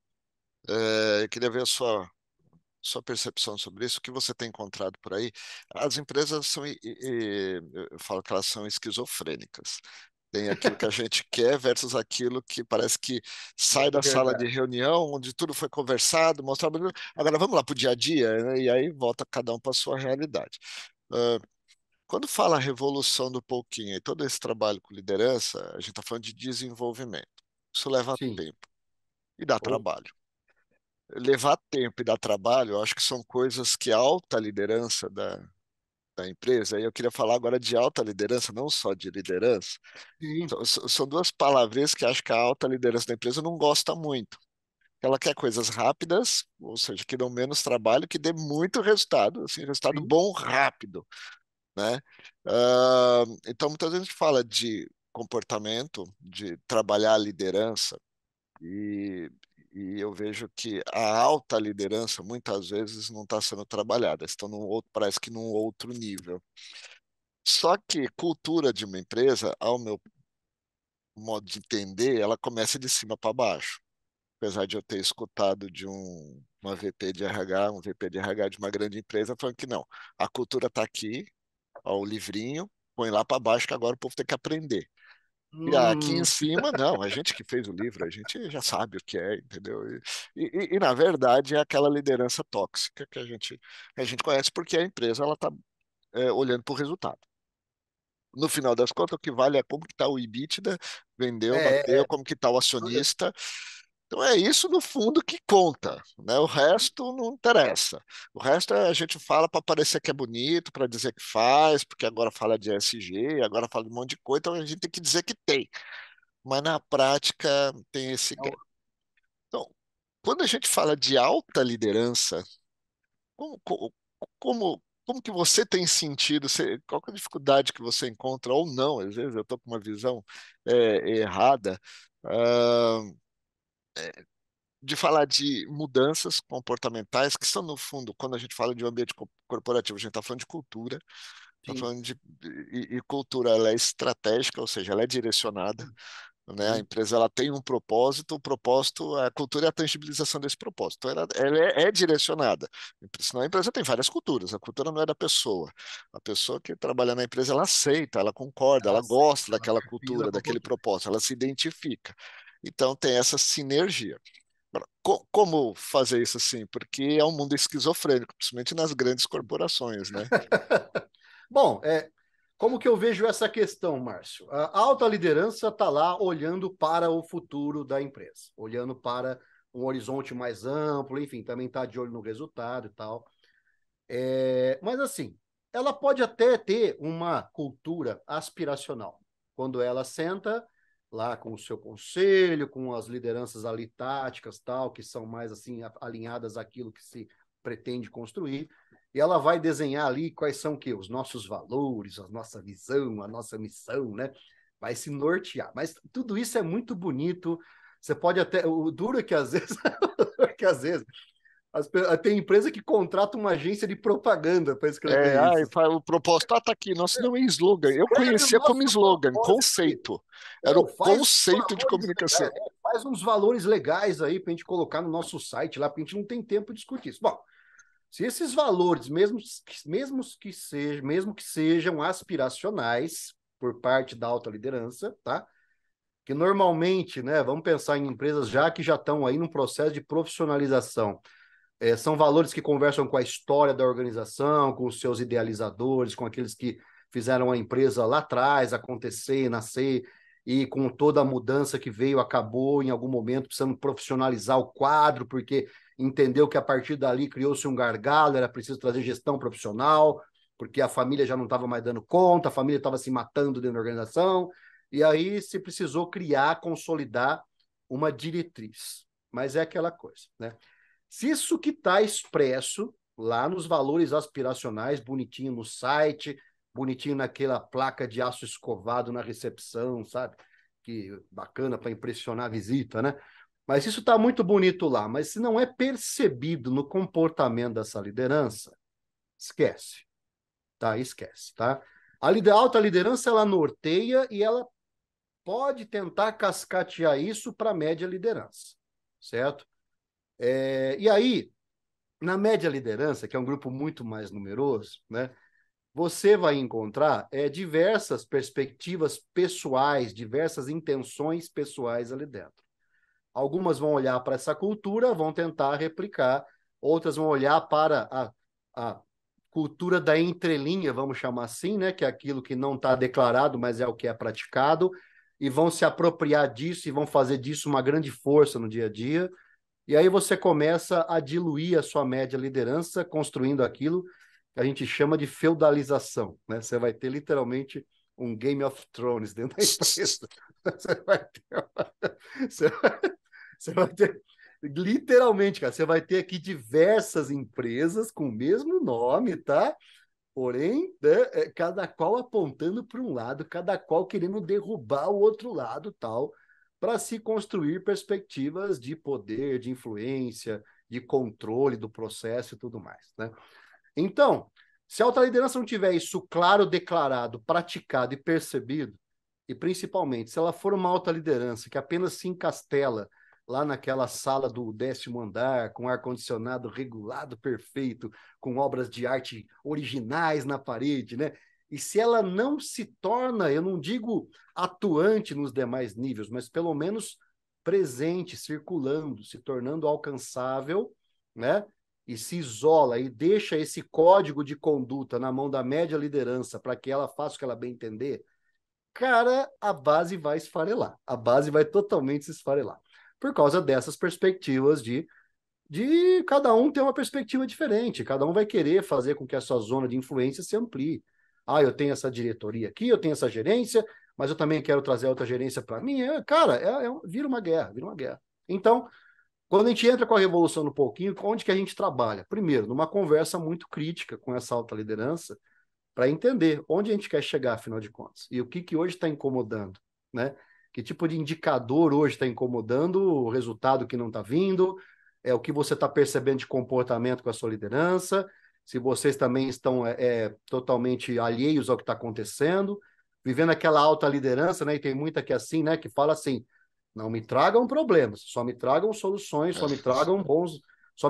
Speaker 2: Eu queria ver a sua percepção sobre isso, o que você tem encontrado por aí. As empresas são, eu falo que elas são esquizofrênicas. Tem aquilo que a gente quer versus aquilo que parece que sai
Speaker 3: É
Speaker 2: da sala de
Speaker 3: verdade.
Speaker 2: reunião, onde tudo foi conversado, mostrado. Agora vamos lá para o dia a dia, né? E aí volta cada um para a sua realidade. Ah, quando fala revolução do pouquinho e todo esse trabalho com liderança, a gente está falando de desenvolvimento. Isso leva
Speaker 3: Sim.
Speaker 2: tempo e dá
Speaker 3: Ou,
Speaker 2: trabalho. Levar tempo e dar trabalho, eu acho que são coisas que a alta liderança da empresa, e eu queria falar agora de alta liderança, não só de liderança,
Speaker 3: sim,
Speaker 2: são duas palavrinhas que acho que a alta liderança da empresa não gosta muito. Ela quer coisas rápidas, ou seja, que dão menos trabalho, que dê muito resultado, assim, resultado
Speaker 3: sim.
Speaker 2: bom rápido, né? Então, muitas vezes a gente fala de comportamento, de trabalhar a liderança, e, e eu vejo que a alta liderança muitas vezes não está sendo trabalhada, estão num outro, parece que num outro nível. Só que cultura de uma empresa, ao meu modo de entender, ela começa de cima para baixo. Apesar de eu ter escutado de uma VP de RH, um VP de RH de uma grande empresa, falando que não, a cultura está aqui, ó, o livrinho, põe lá para baixo que agora o povo tem que aprender. E aqui em
Speaker 3: Hum,
Speaker 2: cima, não, a gente que fez o livro, a gente já sabe o que é, entendeu? Na verdade, é aquela liderança tóxica que a gente conhece porque a empresa ela está olhando para o resultado. No final das contas, o que vale é como que está o EBITDA, vendeu, bateu,
Speaker 3: é.
Speaker 2: como que está o acionista. Então é isso no fundo que conta, né? O resto não interessa. O resto a gente fala para parecer que é bonito, para dizer que faz, porque agora fala de ESG, agora fala de um monte de coisa, então a gente tem que dizer que tem. Mas na prática tem esse gap. Então, quando a gente fala de alta liderança, como, como, como que você tem sentido? Qual que é a dificuldade que você encontra, ou não? Às vezes eu estou com uma visão errada, ah, de falar de mudanças comportamentais, que são, no fundo, quando a gente fala de um ambiente corporativo, a gente está falando de cultura, está
Speaker 3: Sim,
Speaker 2: falando e cultura ela é estratégica, ou seja, ela é direcionada. Né? A
Speaker 3: sim,
Speaker 2: empresa ela tem um propósito, o propósito, a cultura é a tangibilização desse propósito. Então, ela é direcionada. Senão a empresa tem várias culturas, a cultura não é da pessoa. A pessoa que trabalha na empresa, ela aceita, ela concorda,
Speaker 3: ela
Speaker 2: ela
Speaker 3: aceita,
Speaker 2: gosta
Speaker 3: ela
Speaker 2: daquela
Speaker 3: pisa
Speaker 2: cultura,
Speaker 3: com a
Speaker 2: daquele
Speaker 3: cultura.
Speaker 2: propósito, ela se identifica. Então tem essa sinergia. Agora, como fazer isso assim? Porque é um mundo esquizofrênico, principalmente nas grandes corporações, né?
Speaker 3: Bom, como que eu vejo essa questão, Márcio? A alta liderança está lá olhando para o futuro da empresa, olhando para um horizonte mais amplo, enfim, também está de olho no resultado e tal. Mas assim, ela pode até ter uma cultura aspiracional. quando ela senta lá com o seu conselho, com as lideranças ali táticas, tal, que são mais assim alinhadas àquilo que se pretende construir, e ela vai desenhar ali quais são que os nossos valores, a nossa visão, a nossa missão, né? Vai se nortear. Mas tudo isso é muito bonito. Você pode até... O duro é que às vezes... tem empresa que contrata uma agência de propaganda para escrever isso.
Speaker 2: O propósito tá aqui, nosso não é slogan. Eu conhecia como slogan, conceito. Era o conceito de comunicação.
Speaker 3: Faz uns valores legais aí para a gente colocar no nosso site lá, porque a gente não tem tempo de discutir isso. Bom, se esses valores, mesmo que sejam aspiracionais por parte da alta liderança, tá? Que normalmente, né, vamos pensar em empresas que já estão aí num processo de profissionalização. São valores que conversam com a história da organização, com os seus idealizadores, com aqueles que fizeram a empresa lá atrás acontecer, nascer, e com toda a mudança que veio, acabou em algum momento precisando profissionalizar o quadro, porque entendeu que a partir dali criou-se um gargalo, era preciso trazer gestão profissional, porque a família já não estava mais dando conta, a família estava se matando dentro da organização, e aí se precisou criar, consolidar uma diretriz. Mas é aquela coisa, né? Se isso que está expresso lá nos valores aspiracionais, bonitinho no site, bonitinho naquela placa de aço escovado na recepção, sabe? Que bacana para impressionar a visita, né? Mas isso está muito bonito lá. Mas se não é percebido no comportamento dessa liderança, esquece. Tá? Esquece, tá? A alta liderança, ela norteia e ela pode tentar cascatear isso para a média liderança, certo? E aí, na média liderança, que é um grupo muito mais numeroso, né, você vai encontrar diversas perspectivas pessoais, diversas intenções pessoais ali dentro. Algumas vão olhar para essa cultura, vão tentar replicar, outras vão olhar para a cultura da entrelinha, vamos chamar assim, né, que é aquilo que não está declarado, mas é o que é praticado, e vão se apropriar disso e vão fazer disso uma grande força no dia a dia. E aí você começa a diluir a sua média liderança, construindo aquilo que a gente chama de feudalização, né? Você vai ter literalmente um Game of Thrones dentro da empresa. Você vai ter literalmente, cara, você vai ter aqui diversas empresas com o mesmo nome, tá? Porém, né, cada qual apontando para um lado, cada qual querendo derrubar o outro lado, tal, para se construir perspectivas de poder, de influência, de controle do processo e tudo mais, né? Então, se a alta liderança não tiver isso claro, declarado, praticado e percebido, e principalmente se ela for uma alta liderança que apenas se encastela lá naquela sala do 10º andar, com ar-condicionado regulado perfeito, com obras de arte originais na parede, né? E se ela não se torna, eu não digo atuante nos demais níveis, mas pelo menos presente, circulando, se tornando alcançável, né? E se isola e deixa esse código de conduta na mão da média liderança para que ela faça o que ela bem entender, cara, a base vai esfarelar. A base vai totalmente se esfarelar. Por causa dessas perspectivas de cada um ter uma perspectiva diferente, cada um vai querer fazer com que a sua zona de influência se amplie. Ah, eu tenho essa diretoria aqui, eu tenho essa gerência, mas eu também quero trazer outra gerência para mim. Vira uma guerra, vira uma guerra. Então, quando a gente entra com a revolução no pouquinho, onde que a gente trabalha? Primeiro, numa conversa muito crítica com essa alta liderança, para entender onde a gente quer chegar, afinal de contas, e o que hoje está incomodando, né? Que tipo de indicador hoje está incomodando, o resultado que não está vindo, o que você está percebendo de comportamento com a sua liderança, se vocês também estão totalmente alheios ao que está acontecendo, vivendo aquela alta liderança, né? E tem muita que é assim, né? Que fala assim, não me tragam problemas, só me tragam soluções, só me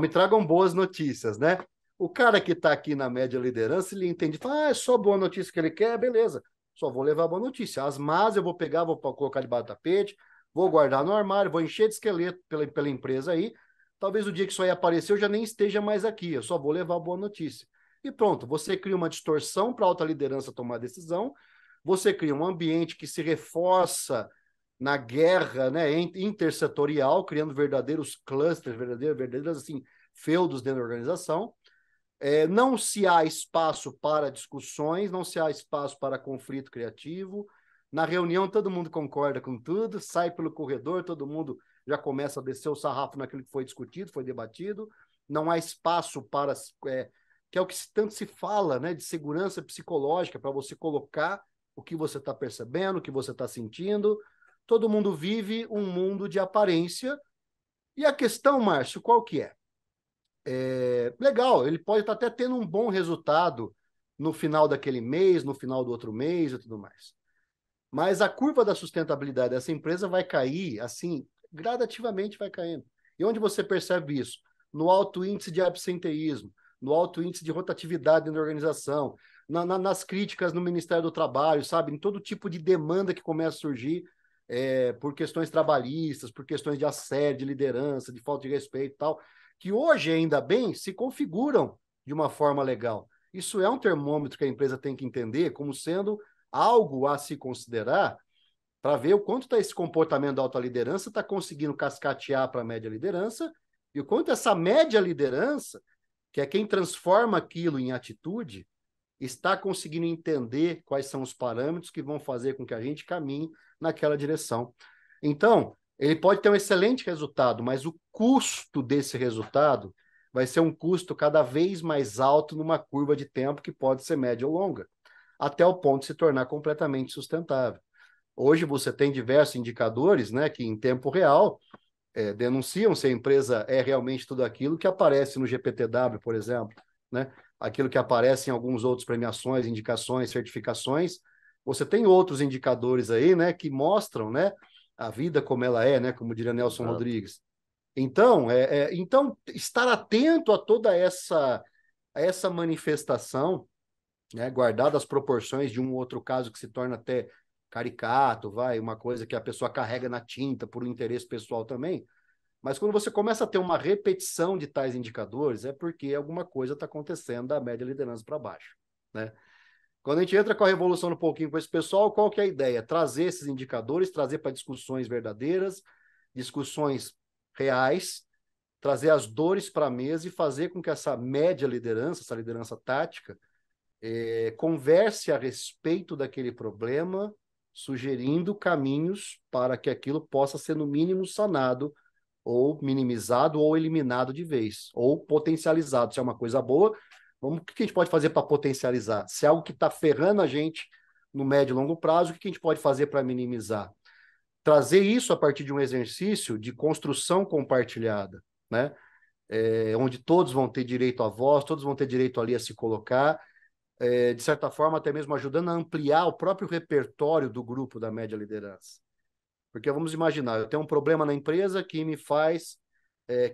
Speaker 3: tragam boas notícias, né? O cara que está aqui na média liderança, ele entende, fala, é só boa notícia que ele quer, beleza, só vou levar boa notícia. As más eu vou pegar, vou colocar debaixo do tapete, vou guardar no armário, vou encher de esqueleto pela empresa aí, talvez o dia que isso aí aparecer eu já nem esteja mais aqui, eu só vou levar boa notícia. E pronto, você cria uma distorção para a alta liderança tomar decisão, você cria um ambiente que se reforça na guerra, né, intersetorial, criando verdadeiros clusters, verdadeiros assim, feudos dentro da organização. Não se há espaço para discussões, não se há espaço para conflito criativo, Na reunião, todo mundo concorda com tudo, sai pelo corredor, todo mundo já começa a descer o sarrafo naquilo que foi discutido, foi debatido. Não há espaço para... que é o que tanto se fala, né, de segurança psicológica, para você colocar o que você está percebendo, o que você está sentindo. Todo mundo vive um mundo de aparência. E a questão, Márcio, qual que é? Legal, ele pode estar até tendo um bom resultado no final daquele mês, no final do outro mês e tudo mais. Mas a curva da sustentabilidade dessa empresa vai cair, assim, gradativamente vai caindo. E onde você percebe isso? No alto índice de absenteísmo, no alto índice de rotatividade na organização, nas críticas no Ministério do Trabalho, sabe? Em todo tipo de demanda que começa a surgir por questões trabalhistas, por questões de assédio, de liderança, de falta de respeito e tal, que hoje, ainda bem, se configuram de uma forma legal. Isso é um termômetro que a empresa tem que entender como sendo algo a se considerar para ver o quanto está esse comportamento da alta liderança está conseguindo cascatear para a média liderança e o quanto essa média liderança, que é quem transforma aquilo em atitude, está conseguindo entender quais são os parâmetros que vão fazer com que a gente caminhe naquela direção. Então, ele pode ter um excelente resultado, mas o custo desse resultado vai ser um custo cada vez mais alto numa curva de tempo que pode ser média ou longa, até o ponto de se tornar completamente sustentável. Hoje você tem diversos indicadores, né, que em tempo real denunciam se a empresa é realmente tudo aquilo que aparece no GPTW, por exemplo, né? Aquilo que aparece em alguns outros premiações, indicações, certificações. Você tem outros indicadores aí, né, que mostram, né, a vida como ela é, né, como diria Nelson
Speaker 2: Exato.
Speaker 3: Rodrigues. Então, então, estar atento a toda essa manifestação, né, guardado as proporções de um outro caso que se torna até caricato, uma coisa que a pessoa carrega na tinta por um interesse pessoal também, mas quando você começa a ter uma repetição de tais indicadores, é porque alguma coisa está acontecendo da média liderança para baixo, né? Quando a gente entra com a revolução um pouquinho com esse pessoal, qual que é a ideia? Trazer esses indicadores, trazer para discussões verdadeiras, discussões reais, trazer as dores para a mesa e fazer com que essa média liderança, essa liderança tática, converse a respeito daquele problema, sugerindo caminhos para que aquilo possa ser, no mínimo, sanado, ou minimizado, ou eliminado de vez, ou potencializado. Se é uma coisa boa, o que a gente pode fazer para potencializar? Se é algo que está ferrando a gente no médio e longo prazo, o que a gente pode fazer para minimizar? Trazer isso a partir de um exercício de construção compartilhada, né? Onde todos vão ter direito à voz, todos vão ter direito ali a se colocar, de certa forma, até mesmo ajudando a ampliar o próprio repertório do grupo da média liderança. Porque vamos imaginar, eu tenho um problema na empresa que me faz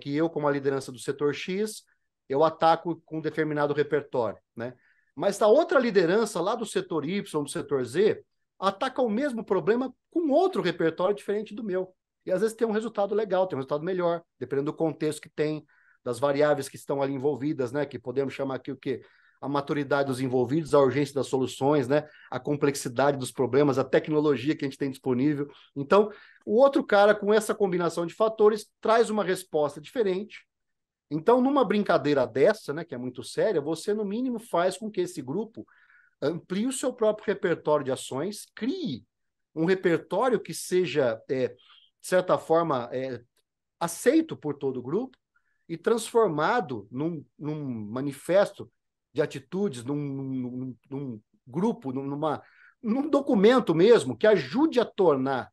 Speaker 3: que eu, como a liderança do setor X, eu ataco com um determinado repertório, né? Mas a outra liderança lá do setor Y, do setor Z, ataca o mesmo problema com outro repertório diferente do meu. E às vezes tem um resultado legal, tem um resultado melhor, dependendo do contexto que tem, das variáveis que estão ali envolvidas, né? Que podemos chamar aqui o quê? A maturidade dos envolvidos, a urgência das soluções, né? A complexidade dos problemas, a tecnologia que a gente tem disponível. Então, o outro cara, com essa combinação de fatores, traz uma resposta diferente. Então, numa brincadeira dessa, né, que é muito séria, você, no mínimo, faz com que esse grupo amplie o seu próprio repertório de ações, crie um repertório que seja, de certa forma, aceito por todo o grupo e transformado num manifesto de atitudes, num grupo, num documento mesmo, que ajude a tornar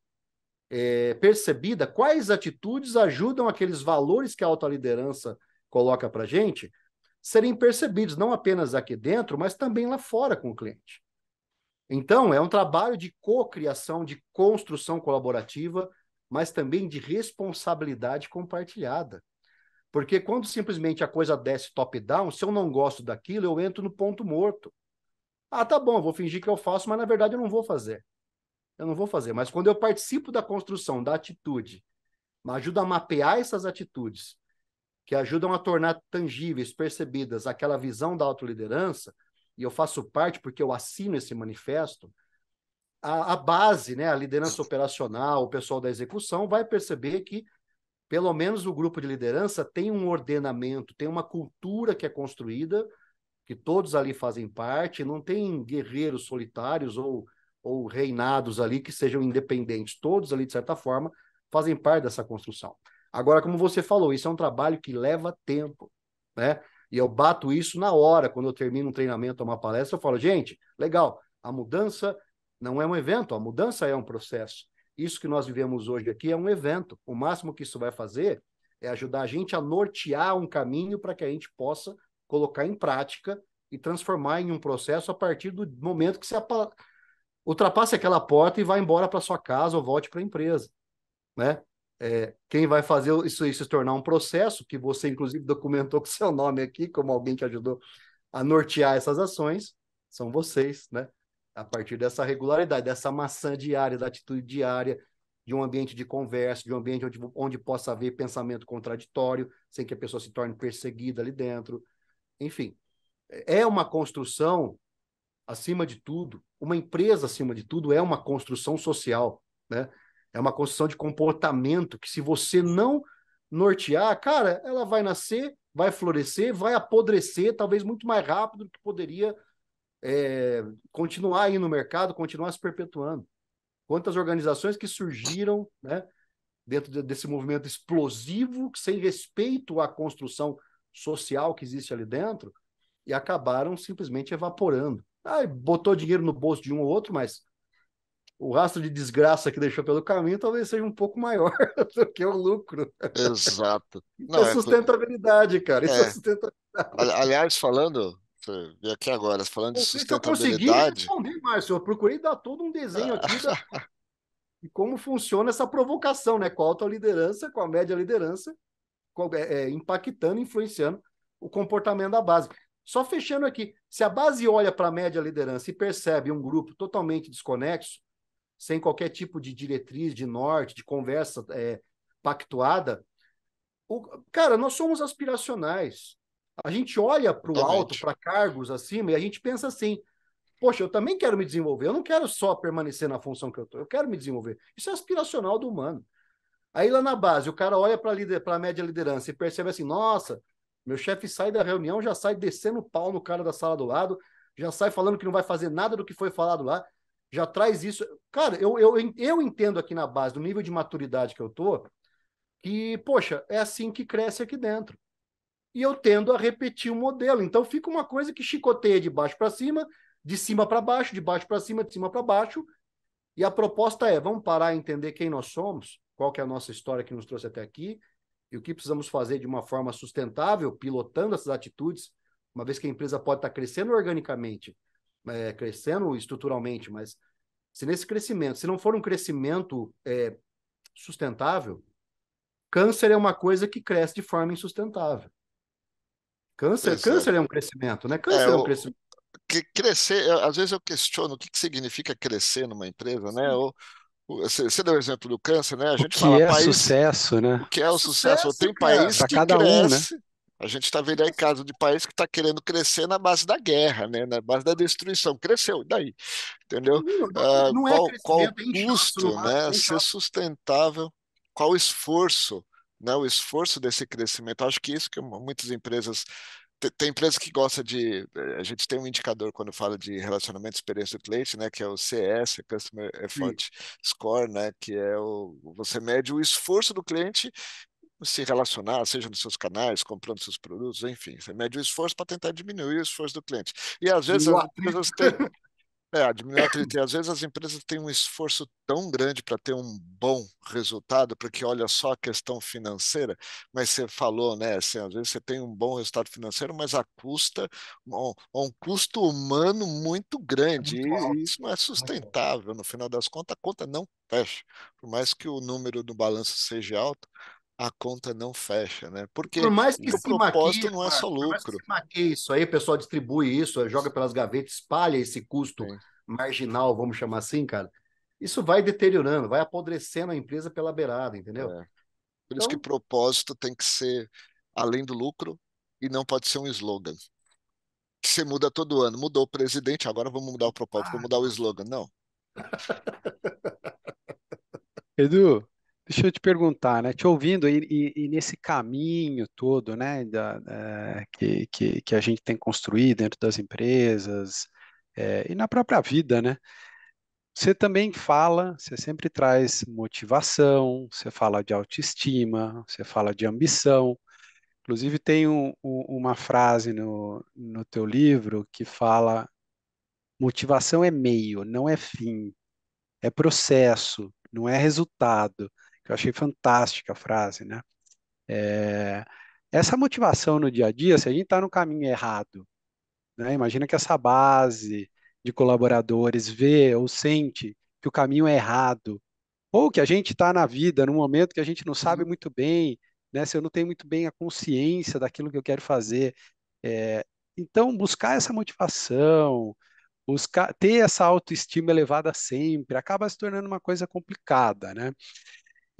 Speaker 3: percebida quais atitudes ajudam aqueles valores que a alta liderança coloca para a gente serem percebidos, não apenas aqui dentro, mas também lá fora com o cliente. Então, é um trabalho de cocriação, de construção colaborativa, mas também de responsabilidade compartilhada. Porque quando simplesmente a coisa desce top-down, se eu não gosto daquilo, eu entro no ponto morto. Ah, tá bom, eu vou fingir que eu faço, mas na verdade eu não vou fazer. Eu não vou fazer. Mas quando eu participo da construção da atitude, me ajuda a mapear essas atitudes, que ajudam a tornar tangíveis, percebidas, aquela visão da autoliderança, e eu faço parte porque eu assino esse manifesto, a base, né, a liderança operacional, o pessoal da execução, vai perceber que pelo menos o grupo de liderança tem um ordenamento, tem uma cultura que é construída, que todos ali fazem parte, não tem guerreiros solitários ou ou reinados ali que sejam independentes. Todos ali, de certa forma, fazem parte dessa construção. Agora, como você falou, isso é um trabalho que leva tempo, né? E eu bato isso na hora, quando eu termino um treinamento ou uma palestra, eu falo, gente, legal, a mudança não é um evento, a mudança é um processo. Isso que nós vivemos hoje aqui é um evento. O máximo que isso vai fazer é ajudar a gente a nortear um caminho para que a gente possa colocar em prática e transformar em um processo a partir do momento que você ultrapasse aquela porta e vá embora para sua casa ou volte para a empresa, né? Quem vai fazer isso se tornar um processo, que você inclusive documentou com seu nome aqui, como alguém que ajudou a nortear essas ações, são vocês, né? A partir dessa regularidade, dessa maçã diária, da atitude diária, de um ambiente de conversa, de um ambiente onde possa haver pensamento contraditório, sem que a pessoa se torne perseguida ali dentro. Enfim, é uma construção, acima de tudo, uma empresa, acima de tudo, é uma construção social, né? É uma construção de comportamento que, se você não nortear, cara, ela vai nascer, vai florescer, vai apodrecer, talvez muito mais rápido do que poderia continuar aí no mercado, continuar se perpetuando. Quantas organizações que surgiram, né, dentro desse movimento explosivo, sem respeito à construção social que existe ali dentro, e acabaram simplesmente evaporando. Botou dinheiro no bolso de um ou outro, mas o rastro de desgraça que deixou pelo caminho talvez seja um pouco maior do que o lucro.
Speaker 2: Exato.
Speaker 3: Isso
Speaker 2: Não,
Speaker 3: é sustentabilidade, cara. Isso é
Speaker 2: é,
Speaker 3: sustentabilidade.
Speaker 2: aliás, falando, você vê aqui agora, falando de
Speaker 3: Não sei se eu consegui
Speaker 2: sustentabilidade,
Speaker 3: responder, Márcio. Eu procurei dar todo um desenho aqui de como funciona essa provocação, né? Com a alta liderança, com a média liderança, impactando, influenciando o comportamento da base. Só fechando aqui, se a base olha para a média liderança e percebe um grupo totalmente desconexo, sem qualquer tipo de diretriz, de norte, de conversa pactuada, cara, nós somos aspiracionais. A gente olha para o alto,
Speaker 2: exatamente.
Speaker 3: para cargos acima, e a gente pensa assim, poxa, eu também quero me desenvolver, eu não quero só permanecer na função que eu estou, eu quero me desenvolver. Isso é aspiracional do humano. Aí lá na base, o cara olha para a média liderança e percebe assim, nossa, meu chefe sai da reunião, já sai descendo o pau no cara da sala do lado, já sai falando que não vai fazer nada do que foi falado lá, já traz isso. Cara, eu entendo aqui na base, do nível de maturidade que eu tô, que, poxa, é assim que cresce aqui dentro. E eu tendo a repetir o modelo. Então fica uma coisa que chicoteia de baixo para cima, de cima para baixo, de baixo para cima, de cima para baixo. E a proposta é, vamos parar e entender quem nós somos, qual que é a nossa história que nos trouxe até aqui, e o que precisamos fazer de uma forma sustentável, pilotando essas atitudes, uma vez que a empresa pode estar crescendo organicamente, crescendo estruturalmente, mas se nesse crescimento, se não for um crescimento sustentável, câncer é uma coisa que cresce de forma insustentável.
Speaker 2: Pois é.
Speaker 3: Câncer é um crescimento, né?
Speaker 2: É,
Speaker 3: Câncer é um crescimento.
Speaker 2: crescer, às vezes eu questiono o que significa crescer numa empresa, né? Você deu o exemplo do câncer, né? A
Speaker 1: O
Speaker 2: gente
Speaker 1: que
Speaker 2: fala
Speaker 1: é
Speaker 2: país,
Speaker 1: sucesso, né?
Speaker 2: o que é o sucesso? Ou
Speaker 3: Sucesso,
Speaker 2: tem
Speaker 3: cara.
Speaker 2: país
Speaker 1: Para
Speaker 2: que
Speaker 1: cada um, né?
Speaker 2: cresce. A gente está vendo aí caso de país que está querendo crescer na base da guerra, né? Na base da destruição. Cresceu, e daí? Entendeu?
Speaker 3: Não é
Speaker 2: Qual o
Speaker 3: crescimento, é inchaço no
Speaker 2: custo,
Speaker 3: máximo,
Speaker 2: né?
Speaker 3: é
Speaker 2: Ser
Speaker 3: inchaço.
Speaker 2: sustentável, qual o esforço, né? O esforço desse crescimento. Acho que isso que muitas empresas. Tem empresas que gostam de. A gente tem um indicador quando fala de relacionamento experiência do cliente, né? Que é o CS, Customer Effort Score, né? Que é você mede o esforço do cliente se relacionar, seja nos seus canais, comprando seus produtos, enfim, você mede o esforço para tentar diminuir o esforço do cliente. E às vezes
Speaker 3: Diminuiu o
Speaker 2: as
Speaker 3: atrito.
Speaker 2: empresas têm, diminuir o atrito, e às vezes as empresas têm um esforço tão grande para ter um bom resultado, porque olha só a questão financeira, mas você falou, né, assim, às vezes você tem um bom resultado financeiro, mas a custa um custo humano muito
Speaker 3: É
Speaker 2: grande,
Speaker 3: muito
Speaker 2: e
Speaker 3: alto.
Speaker 2: isso não é
Speaker 3: Muito alto.
Speaker 2: sustentável, no final das contas, a conta não fecha, por mais que o número do balanço seja alto, a conta não fecha, né?
Speaker 3: Por mais que
Speaker 2: Porque o
Speaker 3: se maqueie,
Speaker 2: propósito não é só
Speaker 3: Márcio, por mais que se
Speaker 2: lucro.
Speaker 3: maqueie isso aí, o pessoal distribui isso, joga pelas gavetas, espalha esse custo
Speaker 2: Sim,
Speaker 3: marginal, vamos chamar assim, cara. Isso vai deteriorando, vai apodrecendo a empresa pela beirada, entendeu?
Speaker 2: é. Por isso que
Speaker 3: Então,
Speaker 2: propósito tem que ser além do lucro e não pode ser um slogan. Que você muda todo ano. Mudou o presidente, agora vamos mudar o propósito, vamos mudar o slogan. Não.
Speaker 1: Edu, deixa eu te perguntar, né? Te ouvindo e nesse caminho todo, né, que a gente tem construído dentro das empresas, e na própria vida, né? Você também fala, você sempre traz motivação, você fala de autoestima, você fala de ambição. Inclusive, tem uma frase no teu livro que fala: motivação é meio, não é fim, é processo, não é resultado. Eu achei fantástica a frase, né? É, essa motivação no dia a dia, se a gente está no caminho errado, né? Imagina que essa base de colaboradores vê ou sente que o caminho é errado, ou que a gente está na vida num momento que a gente não sabe
Speaker 3: Uhum.
Speaker 1: muito bem, né? Se eu não tenho muito bem a consciência daquilo que eu quero fazer. É, então, buscar essa motivação, buscar ter essa autoestima elevada sempre, acaba se tornando uma coisa complicada, né?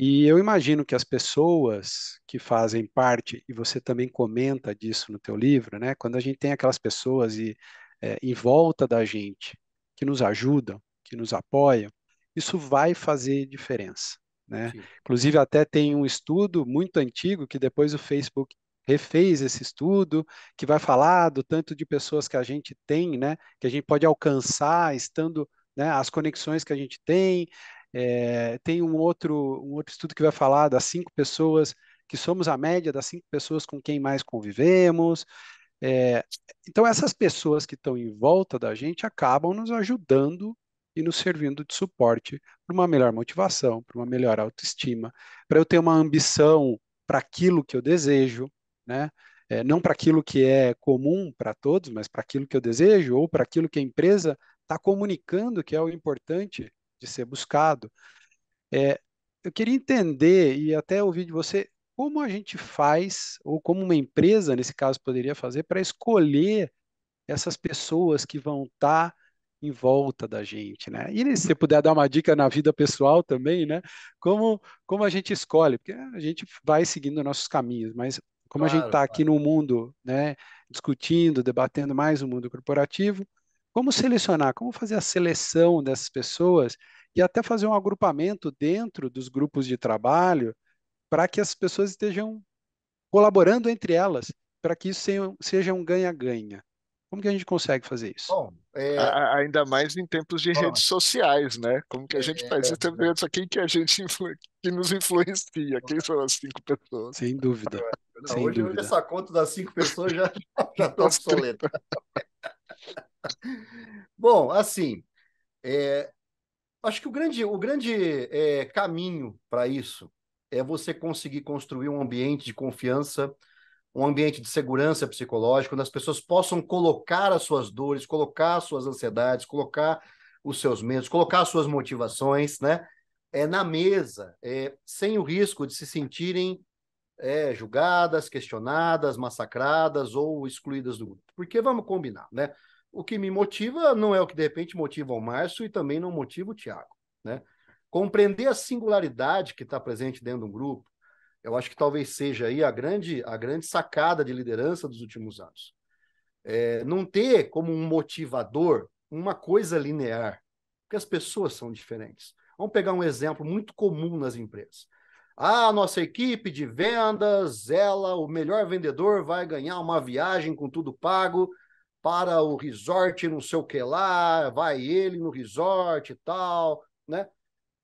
Speaker 1: E eu imagino que as pessoas que fazem parte, e você também comenta disso no teu livro, né? Quando a gente tem aquelas pessoas em volta da gente que nos ajudam, que nos apoiam, isso vai fazer diferença, né?
Speaker 3: Sim.
Speaker 1: Inclusive até tem um estudo muito antigo que depois o Facebook refez esse estudo, que vai falar do tanto de pessoas que a gente tem, né? Que a gente pode alcançar estando, né? As conexões que a gente tem. Tem um outro estudo que vai falar das 5 pessoas, que somos a média das 5 pessoas com quem mais convivemos. É, então, essas pessoas que estão em volta da gente acabam nos ajudando e nos servindo de suporte para uma melhor motivação, para uma melhor autoestima, para eu ter uma ambição para aquilo que eu desejo, né? Não para aquilo que é comum para todos, mas para aquilo que eu desejo ou para aquilo que a empresa está comunicando que é o importante de ser buscado. É, eu queria entender e até ouvir de você como a gente faz, ou como uma empresa, nesse caso, poderia fazer para escolher essas pessoas que vão estar em volta da gente, né? E se você puder dar uma dica na vida pessoal também, né? Como a gente escolhe, porque a gente vai seguindo nossos caminhos, mas como a gente
Speaker 3: Claro,
Speaker 1: está aqui
Speaker 3: claro.
Speaker 1: no mundo, né, discutindo, debatendo mais o mundo corporativo, como selecionar, como fazer a seleção dessas pessoas e até fazer um agrupamento dentro dos grupos de trabalho para que as pessoas estejam colaborando entre elas, para que isso seja um ganha-ganha. Como que a gente consegue fazer isso?
Speaker 3: Bom,
Speaker 2: Ainda mais em tempos de
Speaker 3: fala,
Speaker 2: redes sociais, né? Como que a gente faz
Speaker 3: é
Speaker 2: isso?
Speaker 3: verdade.
Speaker 2: Quem que a gente que nos influencia? Quem são as 5 pessoas?
Speaker 1: Sem dúvida,
Speaker 3: Não,
Speaker 1: sem
Speaker 3: hoje
Speaker 1: dúvida.
Speaker 3: essa conta das 5 pessoas já já está
Speaker 2: Das
Speaker 3: obsoleta. Bom, assim, é, acho que o grande caminho para isso é você conseguir construir um ambiente de confiança, um ambiente de segurança psicológica, onde as pessoas possam colocar as suas dores, colocar as suas ansiedades, colocar os seus medos, colocar as suas motivações, né? Na mesa, sem o risco de se sentirem julgadas, questionadas, massacradas ou excluídas do grupo. Porque vamos combinar, né? O que me motiva não é o que de repente motiva o Márcio e também não motiva o Tiago, né? Compreender a singularidade que está presente dentro do grupo, eu acho que talvez seja aí a grande sacada de liderança dos últimos anos. Não ter como um motivador uma coisa linear, porque as pessoas são diferentes. Vamos pegar um exemplo muito comum nas empresas. A nossa equipe de vendas, o melhor vendedor vai ganhar uma viagem com tudo pago para o resort, não sei o que lá, vai ele no resort e tal, né?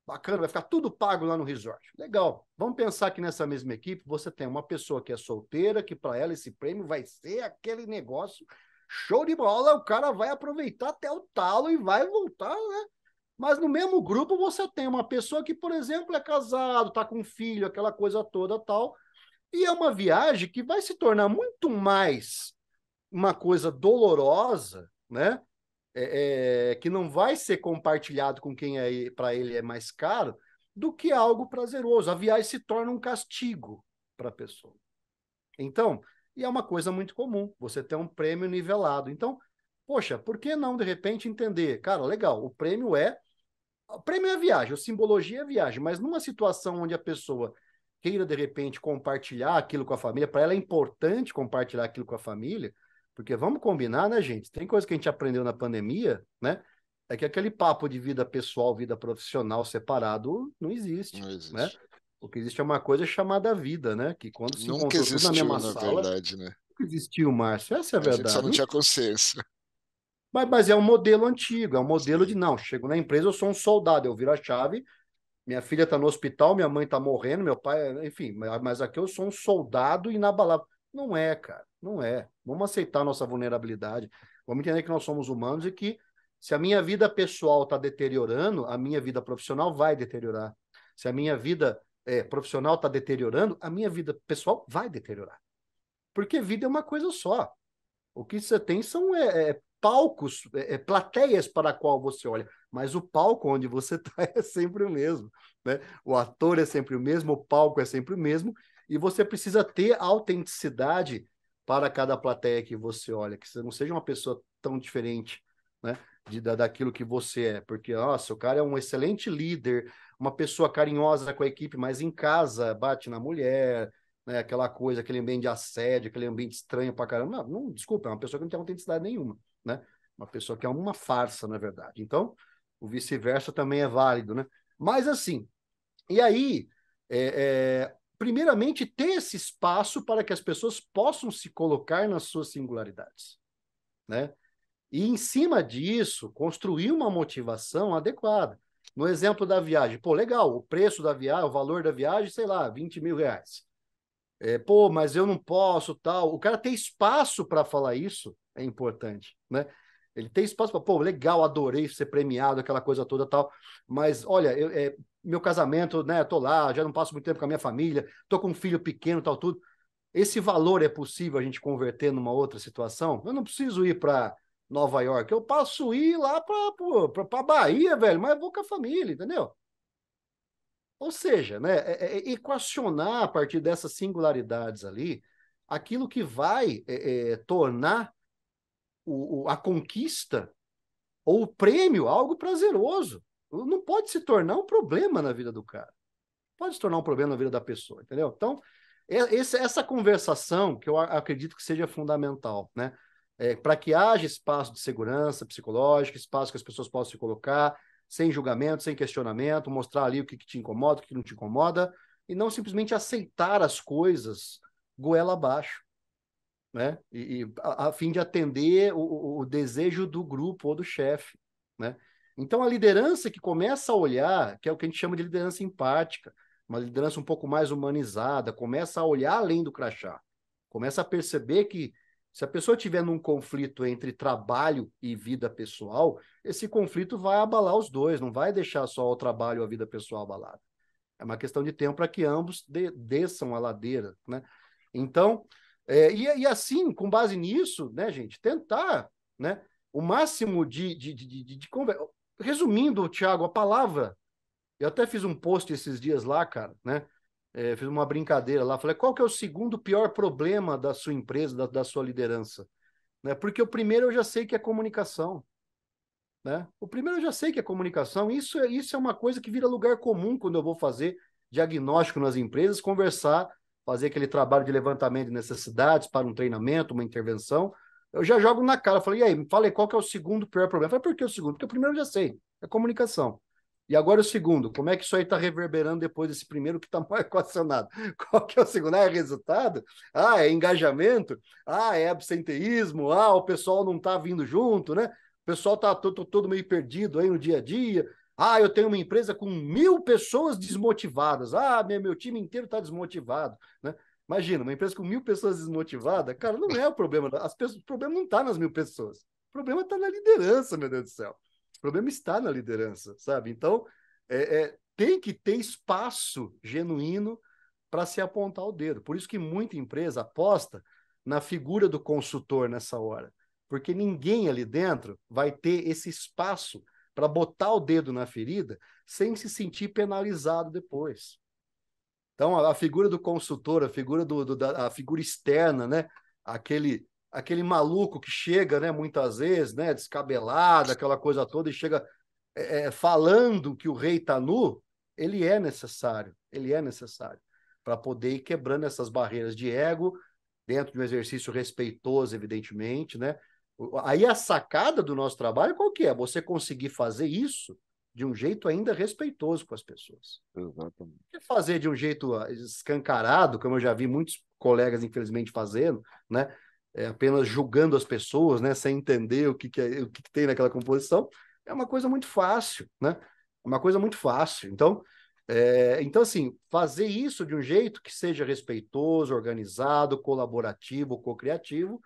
Speaker 3: Bacana, vai ficar tudo pago lá no resort. Legal. Vamos pensar que nessa mesma equipe você tem uma pessoa que é solteira, que para ela esse prêmio vai ser aquele negócio show de bola, o cara vai aproveitar até o talo e vai voltar, né? Mas no mesmo grupo você tem uma pessoa que, por exemplo, é casado, tá com um filho, aquela coisa toda tal, e é uma viagem que vai se tornar muito mais uma coisa dolorosa, né? Que não vai ser compartilhado com quem para ele é mais caro, do que algo prazeroso. A viagem se torna um castigo para a pessoa. Então, e é uma coisa muito comum, você ter um prêmio nivelado. Então, poxa, por que não, de repente, entender? Cara, legal, o prêmio é a viagem, a simbologia é a viagem, mas numa situação onde a pessoa queira, de repente, compartilhar aquilo com a família, para ela é importante compartilhar aquilo com a família, porque vamos combinar, né, gente? Tem coisa que a gente aprendeu na pandemia, né? É que aquele papo de vida pessoal, vida profissional separado não existe,
Speaker 2: Não
Speaker 3: né?
Speaker 2: existe.
Speaker 3: O que existe é uma coisa chamada vida, né? Que quando se
Speaker 2: Nunca
Speaker 3: encontrou tudo na
Speaker 2: existiu,
Speaker 3: mesma
Speaker 2: na
Speaker 3: sala,
Speaker 2: verdade, né?
Speaker 3: nunca existiu, Márcio. Essa é a
Speaker 2: A gente só
Speaker 3: verdade.
Speaker 2: não tinha consciência.
Speaker 3: Mas é um modelo antigo, é um modelo de, não, chego na empresa, eu sou um soldado, eu viro a chave, minha filha está no hospital, minha mãe está morrendo, meu pai, enfim, mas aqui eu sou um soldado inabalável. Não é, cara, não é. Vamos aceitar a nossa vulnerabilidade, vamos entender que nós somos humanos e que se a minha vida pessoal está deteriorando, a minha vida profissional vai deteriorar. Se a minha vida profissional está deteriorando, a minha vida pessoal vai deteriorar. Porque vida é uma coisa só. O que você tem são palcos, plateias para a qual você olha, mas o palco onde você está é sempre o mesmo, né? O ator é sempre o mesmo, o palco é sempre o mesmo, e você precisa ter autenticidade para cada plateia que você olha, que você não seja uma pessoa tão diferente, né? Daquilo que você é, porque, nossa, o cara é um excelente líder, uma pessoa carinhosa com a equipe, mas em casa bate na mulher, né, aquela coisa, aquele ambiente de assédio, aquele ambiente estranho pra caramba. Não, desculpa, é uma pessoa que não tem autenticidade nenhuma, né? Uma pessoa que é uma farsa, na verdade. Então, o vice-versa também é válido, né? Mas assim, e aí, primeiramente, ter esse espaço para que as pessoas possam se colocar nas suas singularidades, né? E, em cima disso, construir uma motivação adequada. No exemplo da viagem, pô, legal, o preço da viagem, o valor da viagem, sei lá, 20 mil reais. Pô, mas eu não posso, tal. O cara ter espaço para falar isso é importante, né? Ele tem espaço para, pô, legal, adorei ser premiado, aquela coisa toda, tal. Mas, olha, meu casamento, né, tô lá, já não passo muito tempo com a minha família, tô com um filho pequeno, tal, tudo. Esse valor é possível a gente converter numa outra situação? Eu não preciso ir para Nova York, eu posso ir lá para Bahia, velho, mas eu vou com a família, entendeu? Ou seja, né, equacionar a partir dessas singularidades ali aquilo que vai tornar a conquista ou o prêmio algo prazeroso. Não pode se tornar um problema na vida do cara. Pode se tornar um problema na vida da pessoa, entendeu? Então, essa conversação que eu acredito que seja fundamental, né? Para que haja espaço de segurança psicológica, espaço que as pessoas possam se colocar, sem julgamento, sem questionamento, mostrar ali o que te incomoda, o que não te incomoda, e não simplesmente aceitar as coisas goela abaixo, né? A fim de atender o desejo do grupo ou do chefe, né? Então, a liderança que começa a olhar, que é o que a gente chama de liderança empática, uma liderança um pouco mais humanizada, começa a olhar além do crachá, começa a perceber que se a pessoa estiver num conflito entre trabalho e vida pessoal, esse conflito vai abalar os dois, não vai deixar só o trabalho ou a vida pessoal abalada. É uma questão de tempo para que ambos desçam a ladeira, né? Então, e assim, com base nisso, né, gente, tentar, né, o máximo de conversa. Resumindo, Thiago, a palavra, eu até fiz um post esses dias lá, cara, né? Fiz uma brincadeira lá, falei, qual que é o segundo pior problema da sua empresa, da sua liderança? Né? Porque o primeiro eu já sei que é comunicação, né? O primeiro eu já sei que é comunicação, isso é uma coisa que vira lugar comum quando eu vou fazer diagnóstico nas empresas, conversar, fazer aquele trabalho de levantamento de necessidades para um treinamento, uma intervenção, eu já jogo na cara, falei, e aí, me fala aí, qual que é o segundo pior problema? Eu falei, por que o segundo? Porque o primeiro eu já sei, é comunicação. E agora o segundo, como é que isso aí está reverberando depois desse primeiro que está mal equacionado? Qual que é o segundo? É resultado? É engajamento? É absenteísmo? O pessoal não está vindo junto, né? O pessoal está todo meio perdido aí no dia a dia. Eu tenho uma empresa com 1.000 pessoas desmotivadas. Meu time inteiro está desmotivado, né? Imagina, uma empresa com 1.000 pessoas desmotivadas, cara, não é o problema. O problema não está nas 1.000 pessoas. O problema está na liderança, meu Deus do céu. O problema está na liderança, sabe? Então, tem que ter espaço genuíno para se apontar o dedo. Por isso que muita empresa aposta na figura do consultor nessa hora. Porque ninguém ali dentro vai ter esse espaço para botar o dedo na ferida sem se sentir penalizado depois. Então, a figura do consultor, a figura a figura externa, né? Aquele maluco que chega, né, muitas vezes, né, descabelado, aquela coisa toda, e chega falando que o rei está nu, ele é necessário para poder ir quebrando essas barreiras de ego, dentro de um exercício respeitoso, evidentemente, né? Aí a sacada do nosso trabalho qual que é? Você conseguir fazer isso de um jeito ainda respeitoso com as pessoas.
Speaker 2: Exatamente.
Speaker 3: Fazer de um jeito escancarado, como eu já vi muitos colegas, infelizmente, fazendo, né? apenas julgando as pessoas, né, sem entender o que tem naquela composição, é uma coisa muito fácil, né? É uma coisa muito fácil. Então, assim, fazer isso de um jeito que seja respeitoso, organizado, colaborativo, co-criativo,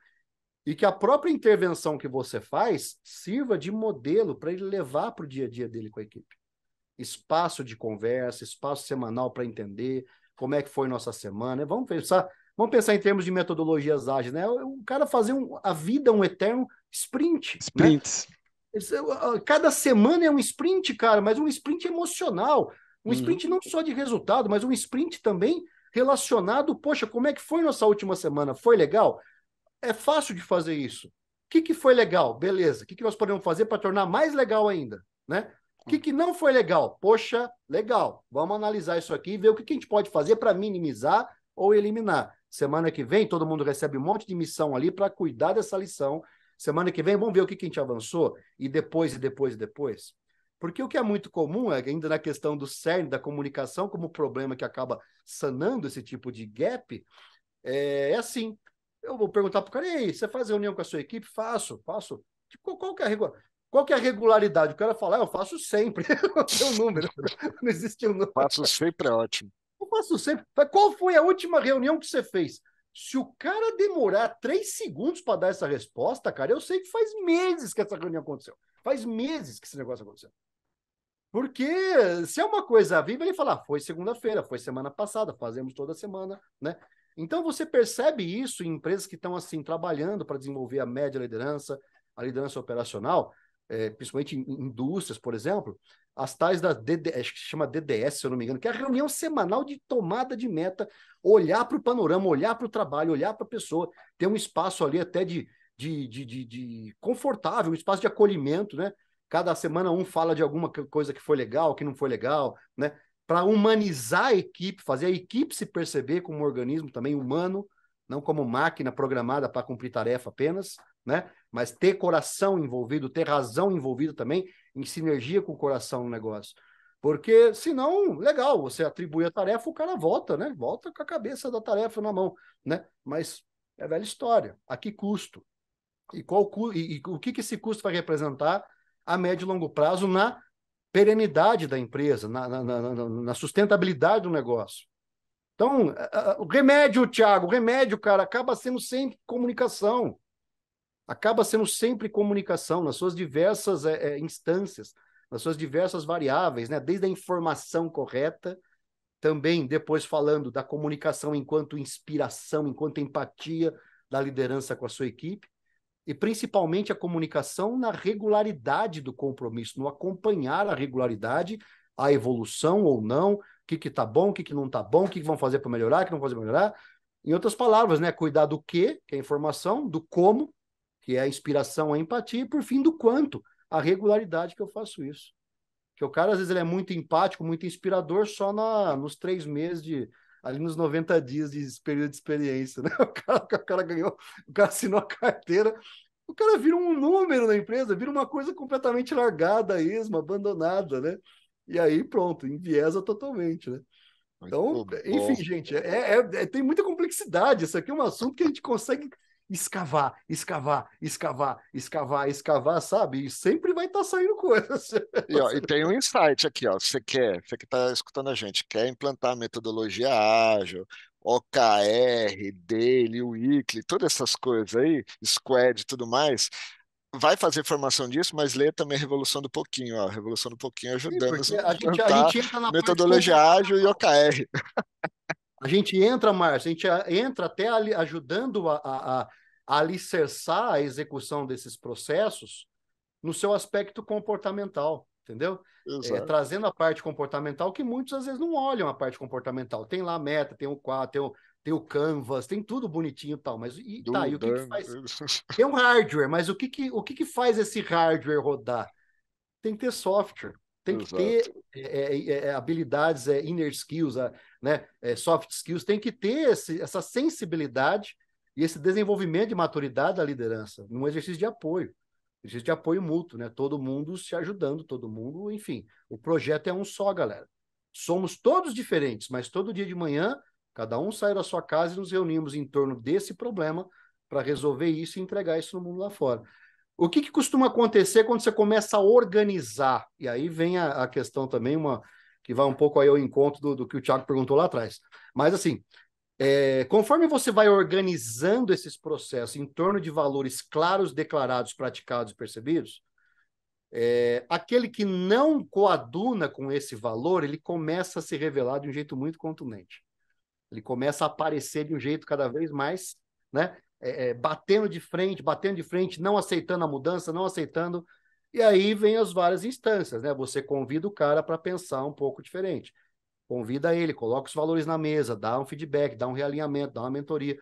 Speaker 3: e que a própria intervenção que você faz sirva de modelo para ele levar para o dia a dia dele com a equipe. Espaço de conversa, espaço semanal para entender como é que foi nossa semana. Vamos pensar em termos de metodologias ágeis, né? O cara fazer a vida um eterno sprint,
Speaker 1: Sprints.
Speaker 3: Né? Cada semana é um sprint, cara, mas um sprint emocional. Um sprint não só de resultado, mas um sprint também relacionado, poxa, como é que foi nossa última semana? Foi legal? É fácil de fazer isso. O que foi legal? Beleza. O que nós podemos fazer para tornar mais legal ainda? Né? O que não foi legal? Poxa, legal. Vamos analisar isso aqui e ver o que a gente pode fazer para minimizar ou eliminar. Semana que vem, todo mundo recebe um monte de missão ali para cuidar dessa lição. Semana que vem, vamos ver o que a gente avançou e depois. Porque o que é muito comum, ainda na questão do cerne da comunicação, como problema que acaba sanando esse tipo de gap, é assim. Eu vou perguntar para o cara, e aí, você faz reunião com a sua equipe? Faço. Tipo, qual que é a regularidade? O cara fala, eu faço sempre. Não tem um número. Não existe um número.
Speaker 2: Faço sempre é ótimo.
Speaker 3: Eu faço sempre. Qual foi a última reunião que você fez? Se o cara demorar 3 segundos para dar essa resposta, cara, eu sei que faz meses que essa reunião aconteceu. Faz meses que esse negócio aconteceu. Porque se é uma coisa viva, ele fala, foi segunda-feira, foi semana passada, fazemos toda semana, né? Então você percebe isso em empresas que estão assim trabalhando para desenvolver a média liderança, a liderança operacional, principalmente em indústrias, por exemplo, as tais da acho que se chama DDS, se eu não me engano, que é a reunião semanal de tomada de meta, olhar para o panorama, olhar para o trabalho, olhar para a pessoa, ter um espaço ali até de confortável, um espaço de acolhimento, né? Cada semana um fala de alguma coisa que foi legal, que não foi legal, né? Para humanizar a equipe, fazer a equipe se perceber como um organismo também humano, não como máquina programada para cumprir tarefa apenas, né? Mas ter coração envolvido, ter razão envolvido também, em sinergia com o coração no negócio. Porque, senão, legal, você atribui a tarefa, o cara volta, né? Volta com a cabeça da tarefa na mão, né? Mas é velha história. A que custo? E o que esse custo vai representar a médio e longo prazo na perenidade da empresa, na sustentabilidade do negócio? Então, o remédio, Thiago, cara, acaba sendo sempre comunicação. Acaba sendo sempre comunicação nas suas diversas instâncias, nas suas diversas variáveis, né? Desde a informação correta, também depois falando da comunicação enquanto inspiração, enquanto empatia da liderança com a sua equipe, e principalmente a comunicação na regularidade do compromisso, no acompanhar a regularidade, a evolução ou não, o que está bom, o que não está bom, o que vão fazer para melhorar, o que não fazer para melhorar. Em outras palavras, né, cuidar do que é a informação, do como, que é a inspiração, a empatia, e por fim do quanto, a regularidade que eu faço isso. Porque o cara, às vezes, ele é muito empático, muito inspirador só nos 3 meses ali nos 90 dias de período de experiência, né? O cara ganhou, o cara assinou a carteira, o cara vira um número na empresa, vira uma coisa completamente largada, esma, abandonada, né? E aí, pronto, enviesa totalmente, né? Então, enfim, gente, tem muita complexidade. Isso aqui é um assunto que a gente consegue escavar, sabe? E sempre vai estar saindo coisas.
Speaker 2: E tem um insight aqui, ó. Você que está escutando a gente, quer implantar a metodologia ágil, OKR, Daily, Weekly, todas essas coisas aí, Squad e tudo mais, vai fazer formação disso, mas lê também Revolução do Pouquinho, ó. Revolução do Pouquinho ajudando a
Speaker 3: a
Speaker 2: implantar
Speaker 3: gente entra na
Speaker 2: metodologia ágil e OKR.
Speaker 3: A gente entra, Márcio, a gente entra até ali, ajudando a alicerçar a execução desses processos no seu aspecto comportamental, entendeu? Trazendo a parte comportamental que muitos às vezes não olham a parte comportamental. Tem lá a meta, tem o quadro, tem o Canvas, tem tudo bonitinho e tal, mas e o que faz? Tem um hardware, mas o que faz esse hardware rodar? Tem que ter software. Tem que ter habilidades, inner skills, né, soft skills, tem que ter essa sensibilidade e esse desenvolvimento de maturidade da liderança, num exercício de apoio. Exercício de apoio mútuo, né? Todo mundo se ajudando, todo mundo, enfim. O projeto é um só, galera. Somos todos diferentes, mas todo dia de manhã, cada um sai da sua casa e nos reunimos em torno desse problema para resolver isso e entregar isso no mundo lá fora. O que costuma acontecer quando você começa a organizar? E aí vem a questão também, que vai um pouco aí ao encontro do que o Thiago perguntou lá atrás. Mas assim, conforme você vai organizando esses processos em torno de valores claros, declarados, praticados e percebidos, aquele que não coaduna com esse valor, ele começa a se revelar de um jeito muito contundente. Ele começa a aparecer de um jeito cada vez mais, né? Batendo de frente, não aceitando a mudança, não aceitando. E aí vem as várias instâncias, né? Você convida o cara para pensar um pouco diferente. Convida ele, coloca os valores na mesa, dá um feedback, dá um realinhamento, dá uma mentoria.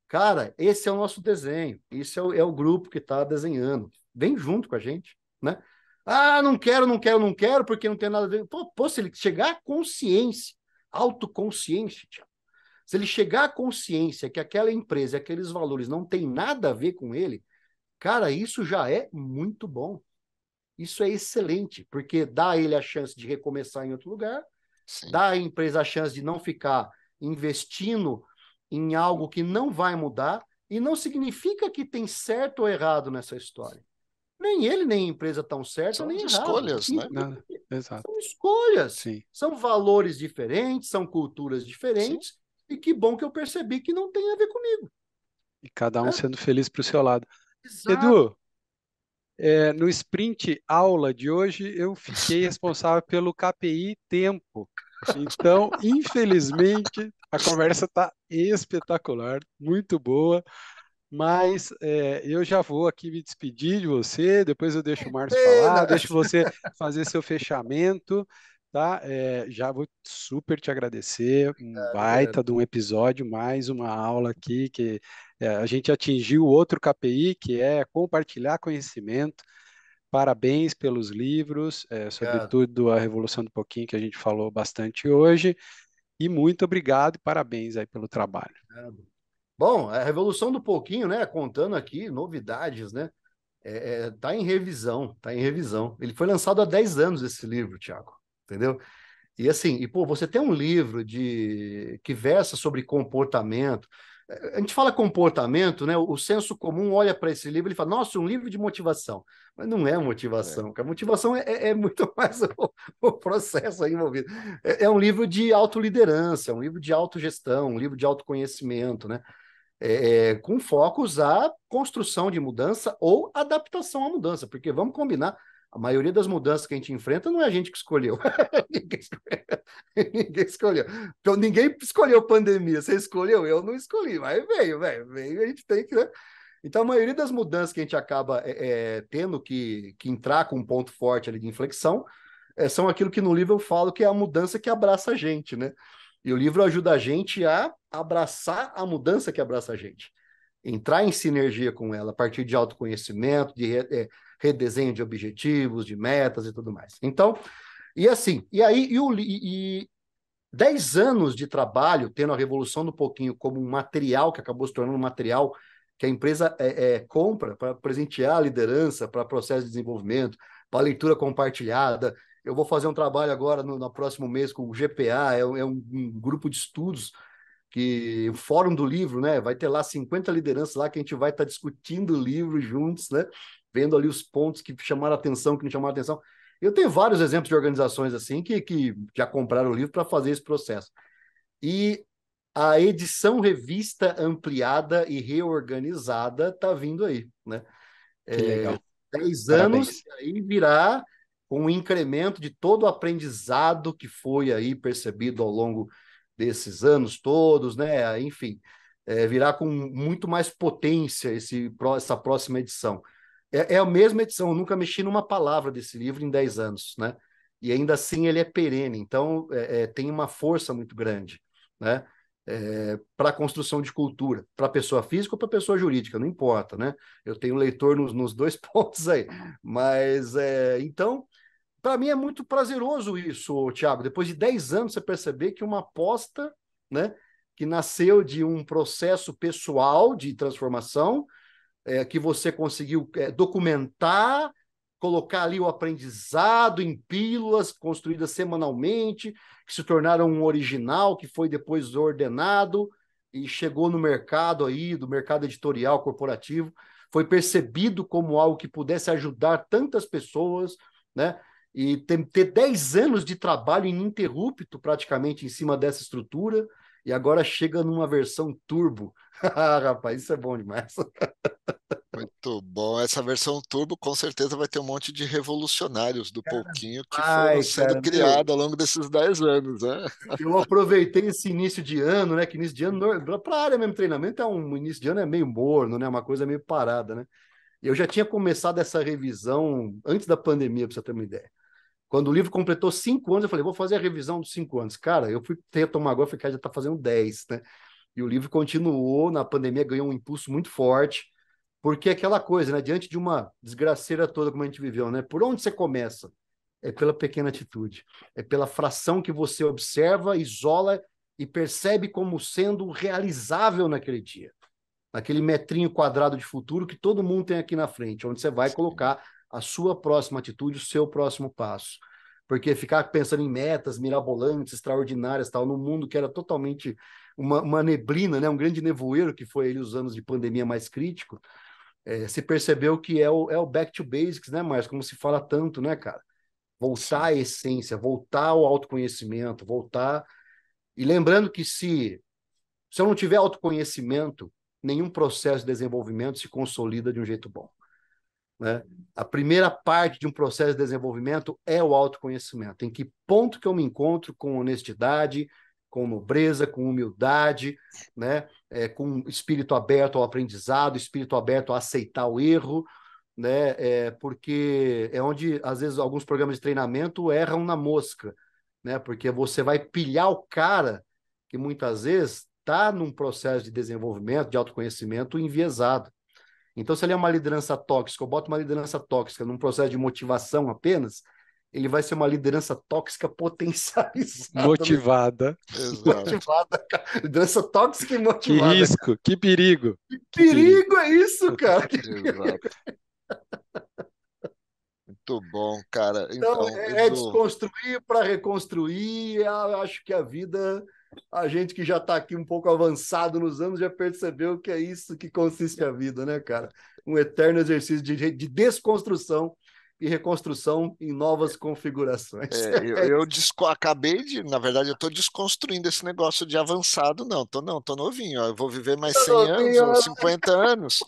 Speaker 3: Cara, esse é o nosso desenho. Isso é o grupo que está desenhando. Vem junto com a gente, né? Ah, não quero, não quero, não quero, porque não tem nada a ver. Pô, se ele chegar à consciência, autoconsciência, se ele chegar à consciência que aquela empresa, aqueles valores não tem nada a ver com ele, cara, isso já é muito bom. Isso é excelente, porque dá a ele a chance de recomeçar em outro lugar,
Speaker 2: Sim.
Speaker 3: dá à empresa a chance de não ficar investindo em algo que não vai mudar, e não significa que tem certo ou errado nessa história. Nem ele, nem a empresa estão certa,
Speaker 2: São
Speaker 3: nem errado.
Speaker 2: escolhas, né?
Speaker 1: Nada. Exato.
Speaker 3: São escolhas,
Speaker 1: Sim.
Speaker 3: são valores diferentes, são culturas
Speaker 2: Sim.
Speaker 3: diferentes, e que bom que eu percebi que não tem a ver comigo.
Speaker 1: E cada um
Speaker 3: Né?
Speaker 1: sendo feliz para o seu lado.
Speaker 3: Exato.
Speaker 1: Edu, no sprint aula de hoje, eu fiquei responsável pelo KPI tempo. Então, infelizmente, a conversa está espetacular, muito boa, mas eu já vou aqui me despedir de você, depois eu deixo o Márcio falar, deixo você fazer seu fechamento, tá? Já vou super te agradecer, um baita de um episódio, mais uma aula aqui que a gente atingiu outro KPI, que é compartilhar conhecimento. Parabéns pelos livros, sobretudo a Revolução do Pouquinho, que a gente falou bastante hoje. E muito obrigado e parabéns aí pelo trabalho.
Speaker 3: Bom, a Revolução do Pouquinho, né? Contando aqui novidades, né? Tá em revisão, tá em revisão. Ele foi lançado há 10 anos, esse livro, Thiago, entendeu? E assim, pô, você tem um livro que versa sobre comportamento. A gente fala comportamento, né? O senso comum olha para esse livro e fala, nossa, um livro de motivação. Mas não é motivação, porque a motivação é muito mais o processo aí envolvido. É um livro de autoliderança, é um livro de autogestão, um livro de autoconhecimento, né? Com focos à construção de mudança ou adaptação à mudança, porque vamos combinar, a maioria das mudanças que a gente enfrenta não é a gente que escolheu. Ninguém escolheu. Então, ninguém escolheu pandemia. Você escolheu? Eu não escolhi, mas veio, a gente tem que. Né? Então, a maioria das mudanças que a gente acaba tendo que entrar com um ponto forte ali de inflexão são aquilo que no livro eu falo que é a mudança que abraça a gente, né? E o livro ajuda a gente a abraçar a mudança que abraça a gente. Entrar em sinergia com ela a partir de autoconhecimento, de redesenho de objetivos, de metas e tudo mais. Então, e 10 anos de trabalho, tendo a Revolução do Pouquinho como um material que acabou se tornando um material que a empresa compra para presentear a liderança, para processo de desenvolvimento, para leitura compartilhada. Eu vou fazer um trabalho agora no próximo mês com o GPA, um grupo de estudos o Fórum do Livro, né? Vai ter lá 50 lideranças lá que a gente vai estar discutindo o livro juntos, né? Vendo ali os pontos que chamaram atenção, que não chamaram atenção. Eu tenho vários exemplos de organizações assim que já compraram o livro para fazer esse processo. E a edição revista ampliada e reorganizada está vindo aí, né?
Speaker 1: Que legal.
Speaker 3: 10
Speaker 1: Parabéns.
Speaker 3: anos, e aí virá com um incremento de todo o aprendizado que foi aí percebido ao longo desses anos todos, né? Enfim, virá com muito mais potência essa próxima edição. É a mesma edição, eu nunca mexi numa palavra desse livro em 10 anos, né? E ainda assim ele é perene, então tem uma força muito grande, né? Para a construção de cultura, para a pessoa física ou para a pessoa jurídica, não importa, né? Eu tenho leitor nos dois pontos aí. Mas, então, para mim é muito prazeroso isso, Thiago. Depois de 10 anos, você perceber que uma aposta, né, que nasceu de um processo pessoal de transformação, que você conseguiu documentar, colocar ali o aprendizado em pílulas construídas semanalmente, que se tornaram um original, que foi depois ordenado, e chegou no mercado aí, do mercado editorial corporativo, foi percebido como algo que pudesse ajudar tantas pessoas, né? E ter 10 anos de trabalho ininterrupto praticamente em cima dessa estrutura, e agora chega numa versão turbo. Rapaz, isso é bom demais.
Speaker 2: Muito bom. Essa versão turbo com certeza vai ter um monte de revolucionários do pouquinho que foram
Speaker 3: Ai,
Speaker 2: sendo
Speaker 3: cara, meu,
Speaker 2: criados ao longo desses 10 anos, né?
Speaker 3: eu aproveitei esse início de ano, né? Que início de ano, para a área mesmo, treinamento é um início de ano é meio morno, né? Uma coisa meio parada, né? E eu já tinha começado essa revisão antes da pandemia, para você ter uma ideia. Quando o livro completou 5 anos, eu falei, vou fazer a revisão dos 5 anos. Cara, eu fui ter tomar agora, falei, cara, já está fazendo 10, né? E o livro continuou, na pandemia ganhou um impulso muito forte, porque é aquela coisa, né? Diante de uma desgraceira toda como a gente viveu, né? Por onde você começa? É pela pequena atitude, é pela fração que você observa, isola e percebe como sendo realizável naquele dia, naquele metrinho quadrado de futuro que todo mundo tem aqui na frente, onde você vai
Speaker 2: Sim.
Speaker 3: colocar a sua próxima atitude, o seu próximo passo. Porque ficar pensando em metas mirabolantes, extraordinárias, tal, num mundo que era totalmente uma neblina, né? Um grande nevoeiro, que foi ele os anos de pandemia mais crítico, se percebeu que é o back to basics, né, Márcio? Como se fala tanto, né, cara? Voltar
Speaker 2: Sim.
Speaker 3: à essência, voltar ao autoconhecimento, voltar. E lembrando que se eu não tiver autoconhecimento, nenhum processo de desenvolvimento se consolida de um jeito bom, né? A primeira parte de um processo de desenvolvimento é o autoconhecimento. Em que ponto que eu me encontro com honestidade, com nobreza, com humildade, né? Com espírito aberto ao aprendizado, espírito aberto a aceitar o erro, né? Porque é onde, às vezes, alguns programas de treinamento erram na mosca, né? Porque você vai pilhar o cara que muitas vezes está num processo de desenvolvimento, de autoconhecimento enviesado. Então, se ele é uma liderança tóxica, eu boto uma liderança tóxica num processo de motivação apenas, ele vai ser uma liderança tóxica potencializada,
Speaker 1: Motivada.
Speaker 2: Exato.
Speaker 3: motivada, cara. Liderança tóxica e
Speaker 1: Que
Speaker 3: motivada.
Speaker 1: risco, que perigo,
Speaker 3: Que
Speaker 1: que perigo.
Speaker 3: perigo é isso, cara?
Speaker 2: Exato. Muito bom, cara.
Speaker 3: Então,
Speaker 2: Então,
Speaker 3: é
Speaker 2: Edu,
Speaker 3: desconstruir para reconstruir. Eu acho que a vida, a gente que já está aqui um pouco avançado nos anos, já percebeu que é isso que consiste a vida, né, cara? Um eterno exercício de desconstrução e reconstrução em novas configurações.
Speaker 2: acabei de, na verdade, eu estou desconstruindo esse negócio de avançado, não, tô novinho, ó, eu vou viver mais 100 anos ou 50 anos.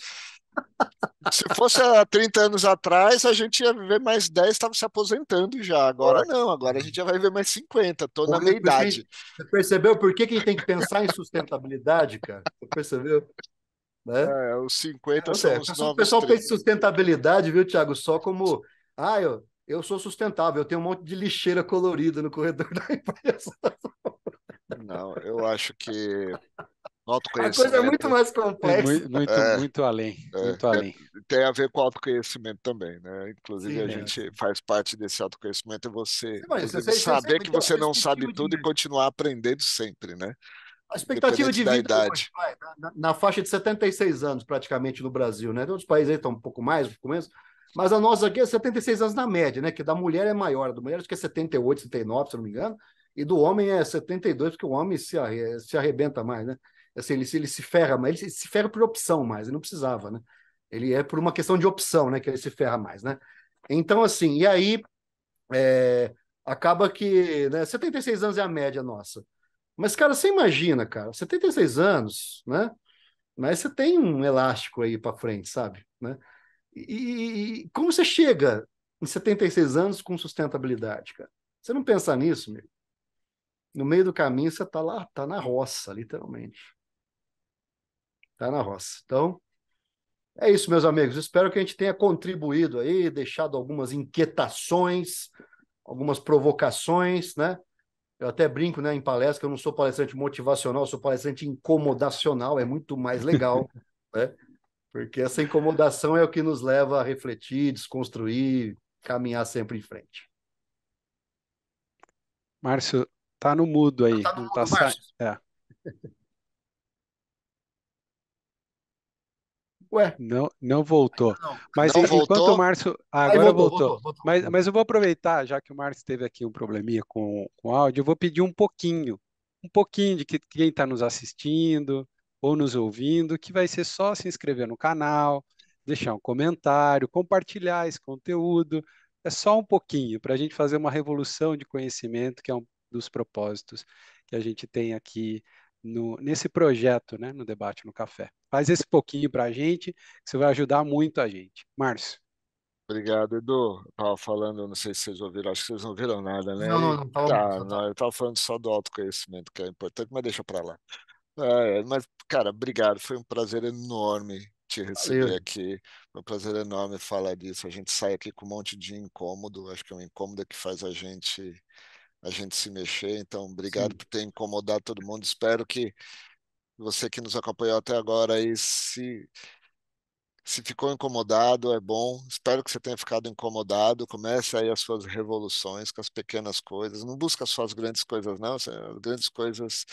Speaker 2: Se fosse há 30 anos atrás, a gente ia viver mais 10, estava se aposentando já. Agora não, agora a gente já vai viver mais 50, estou na meia idade.
Speaker 3: Você percebeu por que a gente tem que pensar em sustentabilidade, cara? Você percebeu? Né?
Speaker 2: Os 50 são os
Speaker 3: O
Speaker 2: novos
Speaker 3: pessoal pensa em
Speaker 2: 30.
Speaker 3: sustentabilidade, viu, Thiago? Só como, eu sou sustentável, eu tenho um monte de lixeira colorida no corredor da empresa.
Speaker 2: Não, eu acho que
Speaker 3: A coisa é muito
Speaker 2: autoconhecimento
Speaker 3: mais
Speaker 1: É
Speaker 3: complexa.
Speaker 1: muito, muito,
Speaker 2: é,
Speaker 1: muito além, muito
Speaker 2: é,
Speaker 1: além.
Speaker 2: tem a ver com autoconhecimento também, né? Inclusive, a
Speaker 3: Sim,
Speaker 2: gente faz parte desse autoconhecimento, é você,
Speaker 3: Mas
Speaker 2: inclusive, saber que
Speaker 3: então,
Speaker 2: você não sabe tudo e continuar aprendendo sempre, né?
Speaker 3: a expectativa
Speaker 2: Independente
Speaker 3: de
Speaker 2: da
Speaker 3: vida hoje,
Speaker 2: idade.
Speaker 3: na faixa de 76 anos, praticamente, no Brasil, né? Tem outros países aí estão um pouco mais, um pouco menos, mas a nossa aqui é 76 anos na média, né? Que da mulher é maior, a do mulher acho que é 78, 79, se eu não me engano, e do homem é 72, porque o homem se arrebenta mais, né? Assim, ele se ferra mais, ele se ferra por opção mais, ele não precisava, né? Ele é por uma questão de opção, né? Que ele se ferra mais, né? Então, assim, e aí é, acaba que, né, 76 anos é a média nossa. Mas, cara, você imagina, cara, 76 anos, né? Mas você tem um elástico aí para frente, sabe? Né? E como você chega em 76 anos com sustentabilidade, cara? Você não pensa nisso, meu? No meio do caminho você tá lá, tá na roça, literalmente. Tá na roça. Então, é isso, meus amigos. Espero que a gente tenha contribuído aí, deixado algumas inquietações, algumas provocações, né? Eu até brinco, né, em palestra, que eu não sou palestrante motivacional, eu sou palestrante incomodacional, é muito mais legal, né? Porque essa incomodação é o que nos leva a refletir, desconstruir, caminhar sempre em frente.
Speaker 1: Márcio, tá no mudo aí,
Speaker 3: Tá no
Speaker 1: não tá
Speaker 3: mundo,
Speaker 1: saindo.
Speaker 3: Márcio?
Speaker 1: É,
Speaker 3: Ué,
Speaker 1: não voltou.
Speaker 3: não.
Speaker 1: Mas
Speaker 2: Não
Speaker 1: enquanto o
Speaker 2: voltou?
Speaker 1: Márcio.
Speaker 3: Aí
Speaker 1: Agora
Speaker 3: voltou,
Speaker 1: voltou.
Speaker 3: voltou, voltou,
Speaker 1: Mas,
Speaker 3: voltou.
Speaker 1: mas eu vou aproveitar, já que o Márcio teve aqui um probleminha com o áudio, eu vou pedir um pouquinho um pouquinho de quem está nos assistindo ou nos ouvindo, que vai ser só se inscrever no canal, deixar um comentário, compartilhar esse conteúdo. É só um pouquinho para a gente fazer uma revolução de conhecimento, que é um dos propósitos que a gente tem aqui nesse projeto, né, no Debate no Café. Faz esse pouquinho para a gente, que você vai ajudar muito a gente. Márcio.
Speaker 2: Obrigado, Edu. Eu estava falando, não sei se vocês ouviram, acho que vocês não ouviram nada,
Speaker 3: Não,
Speaker 2: né?
Speaker 3: não,
Speaker 2: E,
Speaker 3: não, tava bom,
Speaker 2: tá,
Speaker 3: só
Speaker 2: não,
Speaker 3: tá.
Speaker 2: eu estava falando só do autoconhecimento, que é importante, mas deixa para lá. Mas, cara, obrigado. Foi um prazer enorme te receber
Speaker 3: Valeu.
Speaker 2: aqui. Foi um prazer enorme falar disso. A gente sai aqui com um monte de incômodo. Acho que é um incômodo que faz a gente se mexer. Então, obrigado
Speaker 3: Sim,
Speaker 2: por ter incomodado todo mundo. Espero que você que nos acompanhou até agora aí, se ficou incomodado, é bom. Espero que você tenha ficado incomodado. Comece aí as suas revoluções com as pequenas coisas. Não busca só as grandes coisas, não. As grandes coisas,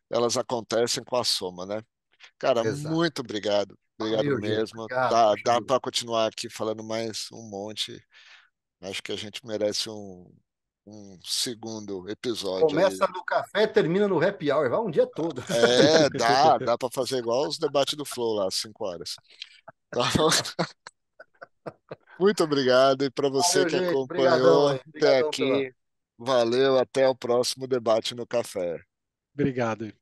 Speaker 2: elas acontecem com a soma, né? Cara,
Speaker 3: exato.
Speaker 2: muito obrigado. Obrigado
Speaker 3: Valeu, gente.
Speaker 2: mesmo.
Speaker 3: Obrigado,
Speaker 2: Dá,
Speaker 3: poxa
Speaker 2: dá
Speaker 3: vida.
Speaker 2: para continuar aqui falando mais um monte. Acho que a gente merece um segundo episódio aí.
Speaker 3: Começa no café, termina no happy hour, vai um dia todo.
Speaker 2: Dá para fazer igual os debates do Flow lá, 5 horas. Tá bom? Muito obrigado. E para você
Speaker 3: Valeu,
Speaker 2: que
Speaker 3: gente. Obrigadão
Speaker 2: acompanhou
Speaker 3: aí.
Speaker 2: até
Speaker 3: Obrigadão pela
Speaker 2: aqui, valeu. Até o próximo debate no café.
Speaker 1: Obrigado.